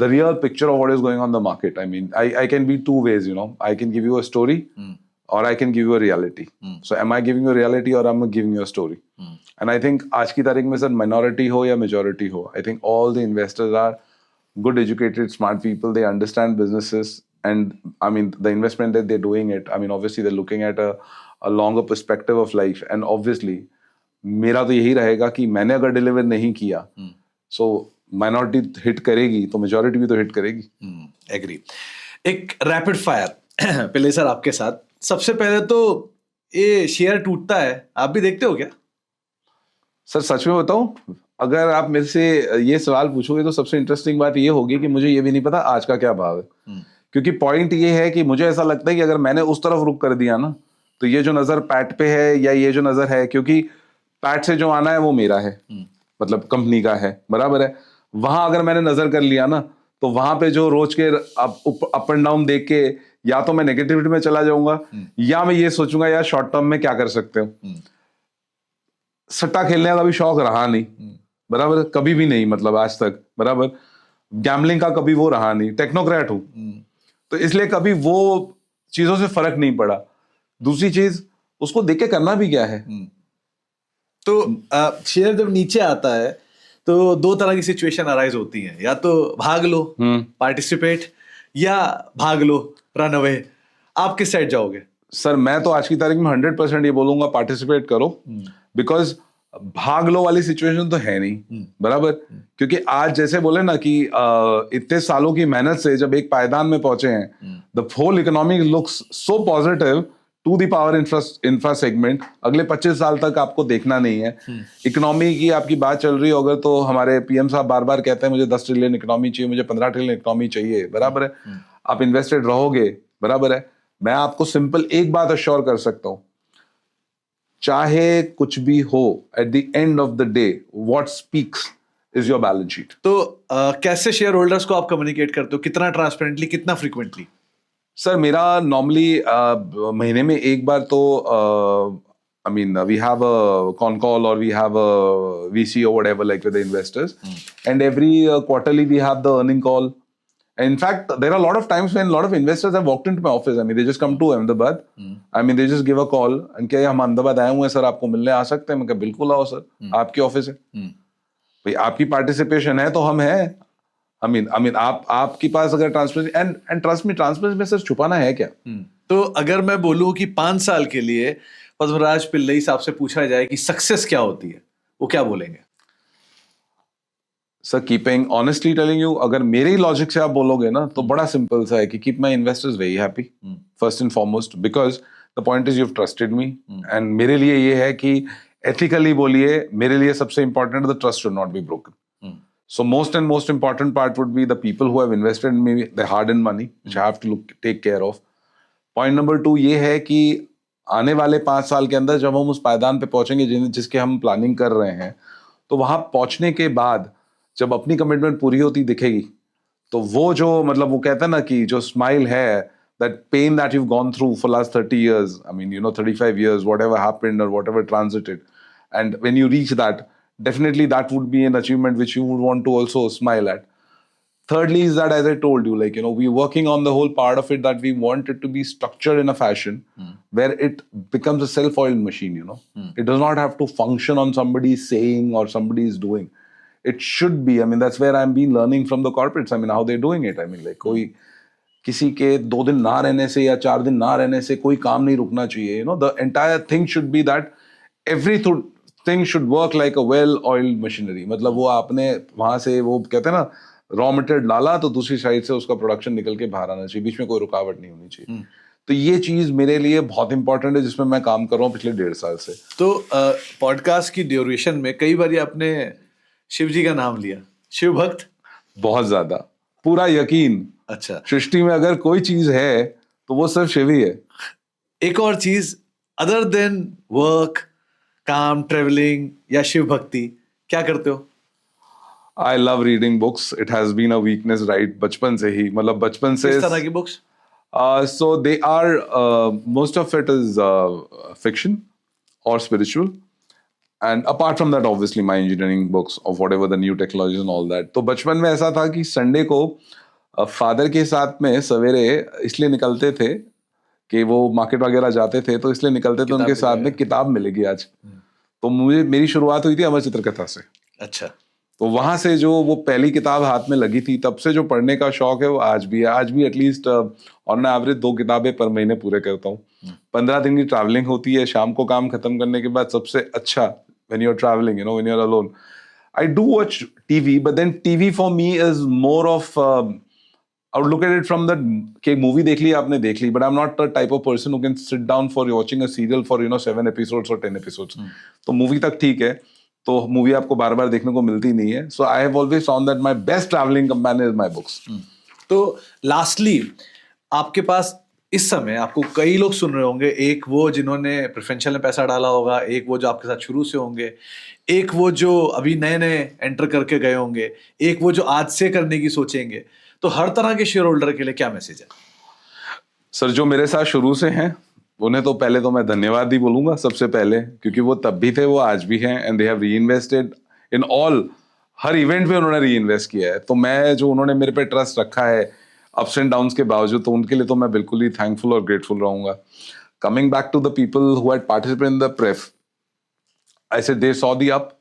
the real picture of what is going on in the market? I can be two ways, I can give you a story or I can give you a reality. So am I giving you a reality or am I giving you a story? And I think आज की तारीख में sir minority हो या majority हो, I think all the investors are good, educated, smart people. They understand businesses, and the investment that they're doing it. Obviously they're looking at a longer perspective of life. And obviously मेरा तो यही रहेगा कि मैंने अगर deliver नहीं किया, so minority hit करेगी तो majority भी तो hit करेगी. Agree. एक rapid fire पिल्ले सर आपके साथ. सबसे पहले तो ये शेयर टूटता है, आप भी देखते हो क्या? सर सच में बताऊं, अगर आप मेरे से ये सवाल पूछोगे तो सबसे इंटरेस्टिंग बात ये होगी कि मुझे ये भी नहीं पता आज का क्या भाव है. क्योंकि पॉइंट ये है कि मुझे ऐसा लगता है कि अगर मैंने उस तरफ रुक कर दिया ना, तो ये जो नजर पैट पे है या ये जो नजर है, क्योंकि पैट से जो आना है वो मेरा है, मतलब कंपनी का है, बराबर है. वहां अगर मैंने नजर कर लिया ना, तो वहां पे जो रोज के अप एंड डाउन देख के या तो मैं नेगेटिविटी में चला जाऊंगा, या मैं ये सोचूंगा यार शॉर्ट टर्म में क्या कर सकते हो. सट्टा खेलने का भी शौक रहा नहीं, बराबर, कभी भी नहीं, मतलब आज तक, बराबर. गैम्बलिंग का कभी वो रहा नहीं, टेक्नोक्रेट हूं, तो इसलिए कभी वो चीजों से फर्क नहीं पड़ा. दूसरी चीज, उसको देख के करना भी क्या है. तो शेयर जब नीचे आता है तो दो तरह की सिचुएशन अराइज होती है, या तो भाग लो, पार्टिसिपेट, या भाग लो, रन अवे. आप किस साइड जाओगे? सर मैं तो आज की तारीख में 100% ये बोलूंगा पार्टिसिपेट करो, बिकॉज भाग लो वाली सिचुएशन तो है नहीं, बराबर. क्योंकि आज जैसे बोले ना कि इतने सालों की मेहनत से जब एक पायदान में पहुंचे हैं, the whole economy looks so positive to the power infra segment. अगले 25 साल तक आपको देखना नहीं है. इकोनॉमी की आपकी बात चल रही हो अगर, तो हमारे PM साहब बार बार कहते हैं मुझे 10 ट्रिलियन इकोनॉमी चाहिए, मुझे 15 ट्रिलियन इकोनॉमी चाहिए, बराबर है. आप इन्वेस्टेड रहोगे, बराबर है. मैं आपको सिंपल एक बात अश्योर कर सकता हूं, चाहे कुछ भी हो, at the end of the day what speaks is your balance sheet. तो कैसे शेयर होल्डर्स को आप कम्युनिकेट करते हो? कितना ट्रांसपेरेंटली, कितना फ्रीक्वेंटली? सर मेरा नॉर्मली महीने में एक बार तो we have a con call और we have a VC or whatever, like with the investors, and every quarterly we have the earning call. In fact, there are a lot of times when a lot of investors have walked into my office. They just come to Ahmedabad. They just give a call and कहे हम अहमदाबाद आए हुए हैं sir, आपको मिलने आ सकते हैं. मैं कहा बिल्कुल आओ सर, आपकी ऑफिस है, भाई आपकी पार्टिसिपेशन है तो हम हैं. आपके पास अगर transparency and trust me, transparency में सर छुपाना है क्या? तो अगर मैं बोलूं कि 5 साल के लिए पद्मराज पिल्लई साहब से पूछा जाए कि सक्सेस क्या होती है, वो क्या बोलेंगे? Sir keeping honestly telling you, अगर मेरे ही लॉजिक से आप बोलोगे ना, तो बड़ा सिंपल सा है कि keep my investors very happy first and foremost, because the point is you have trusted me. And मेरे लिए ये है कि एथिकली बोलिए, मेरे लिए सबसे important the trust should not be broken. So most important part would be the people who have invested in me, their hard-earned money, which I have to take care of. Point number 2 ये है कि आने वाले 5 साल के अंदर जब हम उस पायदान पे पहुंचेंगे जिसके हम प्लानिंग कर रहे हैं, तो वहां पहुंचने के बाद जब अपनी कमिटमेंट पूरी होती दिखेगी, तो वो जो मतलब वो कहते हैं ना कि जो स्माइल है, that pain that you've gone through for last 30 years, I mean, 35 years, whatever happened or whatever transited, and when you reach that, definitely that would be an achievement which you would want to also smile at. Thirdly is that, as I told you, we're working on the whole part of it that we want it to be structured in a fashion where it becomes a self-oiled machine. It does not have to function on somebody's saying or somebody's doing. It should be, I mean, that's where I'm been learning from the corporates, I mean, how they're doing it. I mean, like, कोई किसी के 2 दिन ना रहने से या 4 दिन ना रहने से कोई काम नहीं रुकना चाहिए. The entire thing should be that everything should work like a well-oiled machinery. मतलब वो आपने वहां से वो कहते हैं ना रॉ मटेरियल डाला तो दूसरी साइड से उसका प्रोडक्शन निकल के बाहर आना चाहिए, बीच में कोई रुकावट नहीं होनी चाहिए. तो ये चीज मेरे लिए बहुत इंपॉर्टेंट है जिसमें मैं काम कर रहा हूँ पिछले 1.5 साल से. तो पॉडकास्ट की ड्यूरेशन में कई बार आपने शिव जी का नाम लिया, शिव भक्त बहुत ज्यादा, पूरा यकीन. अच्छा, सृष्टि में अगर कोई चीज है तो वो सिर्फ शिव ही है. एक और चीज अदर देन वर्क, काम, ट्रेवलिंग या शिव भक्ति क्या करते हो? I love reading books. It has been a weakness, right? बचपन से ही, मतलब बचपन से. किस तरह की books? So they are most of it is fiction or spiritual, and apart from that, obviously my engineering books of whatever the new technologies and all that. तो बचपन में ऐसा था कि संडे को फादर के साथ में सवेरे इसलिए निकलते थे कि वो मार्केट वगैरह जाते थे, तो इसलिए निकलते थे उनके साथ में किताब मिलेगी आज. तो मेरी शुरुआत हुई थी अमर चित्रकथा से. अच्छा. तो वहां से जो वो पहली किताब हाथ में लगी थी, तब से जो पढ़ने का शौक है वो आज भी है. आज भी एटलीस्ट ऑन एवरेज 2 किताबें पर महीने पूरे करता हूँ. 15 दिन की ट्रैवलिंग होती है, शाम को काम खत्म करने के बाद सबसे अच्छा when you're traveling, when you're alone. I do watch TV, but then TV for me is more of I would look at it from the कि मूवी देख ली आपने देख ली, but I'm not the type of person who can sit down for watching a serial for 7 episodes or 10 episodes. तो movie तक ठीक है, तो movie आपको बार बार देखने को मिलती नहीं है. So I have always found that my best travelling companion is my books. तो लास्टली आपके पास इस समय आपको कई लोग सुन रहे होंगे, एक वो जिन्होंने प्रेफरेंशियल में पैसा डाला होगा, एक वो जो आपके साथ शुरू से होंगे, एक वो जो अभी नए नए एंटर करके गए होंगे, एक वो जो आज से करने की सोचेंगे. तो हर तरह के शेयर होल्डर के लिए क्या मैसेज है? सर, जो मेरे साथ शुरू से हैं उन्हें तो पहले तो मैं धन्यवाद ही बोलूंगा सबसे पहले, क्योंकि वो तब भी थे, वो आज भी हैं, एंड दे हैव री invested in all. Her event में उन्होंने री इन्वेस्ट किया है. तो मैं जो उन्होंने मेरे पे ट्रस्ट रखा है अप्स एंड डाउन्स के बावजूद, तो उनके लिए तो मैं बिल्कुल ही थैंकफुल और ग्रेटफुल रहूंगा. Coming back to the people who had participated in the prep, I said they saw the up,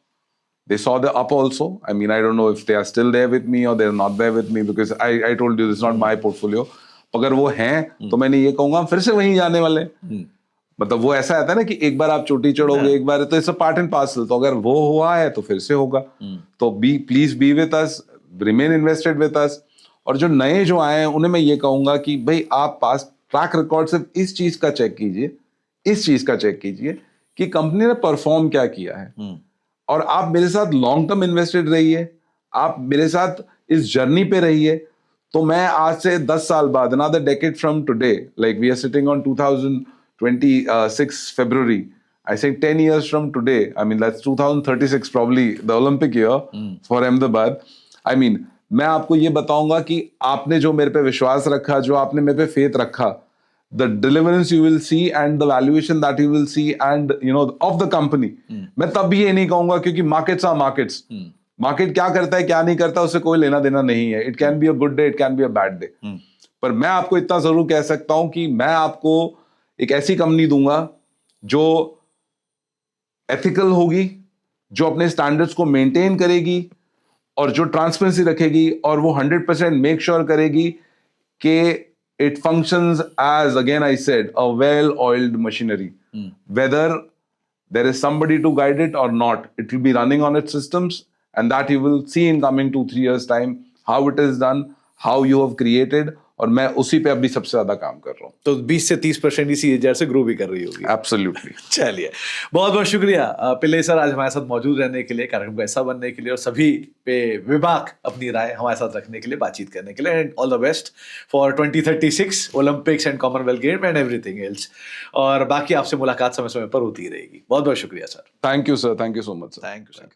they saw the up also. I mean, I don't know if they are still there with me or they're not there with me, because I told you this is not my portfolio. अगर वो हैं तो मैंने ये कहूंगा फिर से वहीं जाने वाले. मतलब वो ऐसा आता है ना कि एक बार आप चोटी चढ़ोगे, एक बार, तो it's a part and parcel. तो अगर वो हुआ है तो फिर से होगा. तो please be with us, remain invested with us. और जो नए जो आए हैं उन्हें मैं ये कहूंगा कि भाई आप पास ट्रैक रिकॉर्ड सिर्फ इस चीज का चेक कीजिए, इस चीज का चेक कीजिए कि कंपनी ने परफॉर्म क्या किया है. और आप मेरे साथ लॉन्ग टर्म इन्वेस्टेड रहिए, आप मेरे साथ इस जर्नी पे रहिए. तो मैं आज से 10 साल बाद, another decade from today, like we are sitting on 2026 February, I think 10 years from today, I mean that's 2036 probably the Olympic year for Ahmedabad. I mean, मैं आपको ये बताऊंगा कि आपने जो मेरे पे विश्वास रखा, जो आपने मेरे पे फेथ रखा, the deliverance you will see and the valuation that you will see and of the company. मैं तब भी ये नहीं कहूंगा, क्योंकि markets are markets. मार्केट क्या करता है क्या नहीं करता उससे कोई लेना देना नहीं है. It can be a good day, it can be a bad day. पर मैं आपको इतना जरूर कह सकता हूं कि मैं आपको एक ऐसी कंपनी दूंगा जो एथिकल होगी, जो अपने स्टैंडर्ड्स को मेंटेन करेगी और जो ट्रांसपेरेंसी रखेगी, और वो 100% मेक श्योर करेगी कि it functions as, again I said, a well-oiled machinery. Whether there is somebody to guide it or not, it will be running on its systems, and that you will see in coming 2-3 years time how it is done, how you have created, और मैं उसी पे अभी सबसे ज्यादा काम कर रहा हूँ. तो 20 से 30% इसी एज से ग्रो भी कर रही होगी. Absolutely. चलिए, बहुत बहुत शुक्रिया पिल्ले सर आज हमारे साथ मौजूद रहने के लिए, कार्यक्रम का हिस्सा बनने के लिए और सभी पे विभाग अपनी राय हमारे साथ रखने के लिए, बातचीत करने के लिए. And all the best for 2036 Olympics and Commonwealth game and everything else. और बाकी आपसे मुलाकात समय समय पर होती रहेगी. बहुत बहुत शुक्रिया sir. Thank you, sir. Thank you so much, sir. Thank you sir.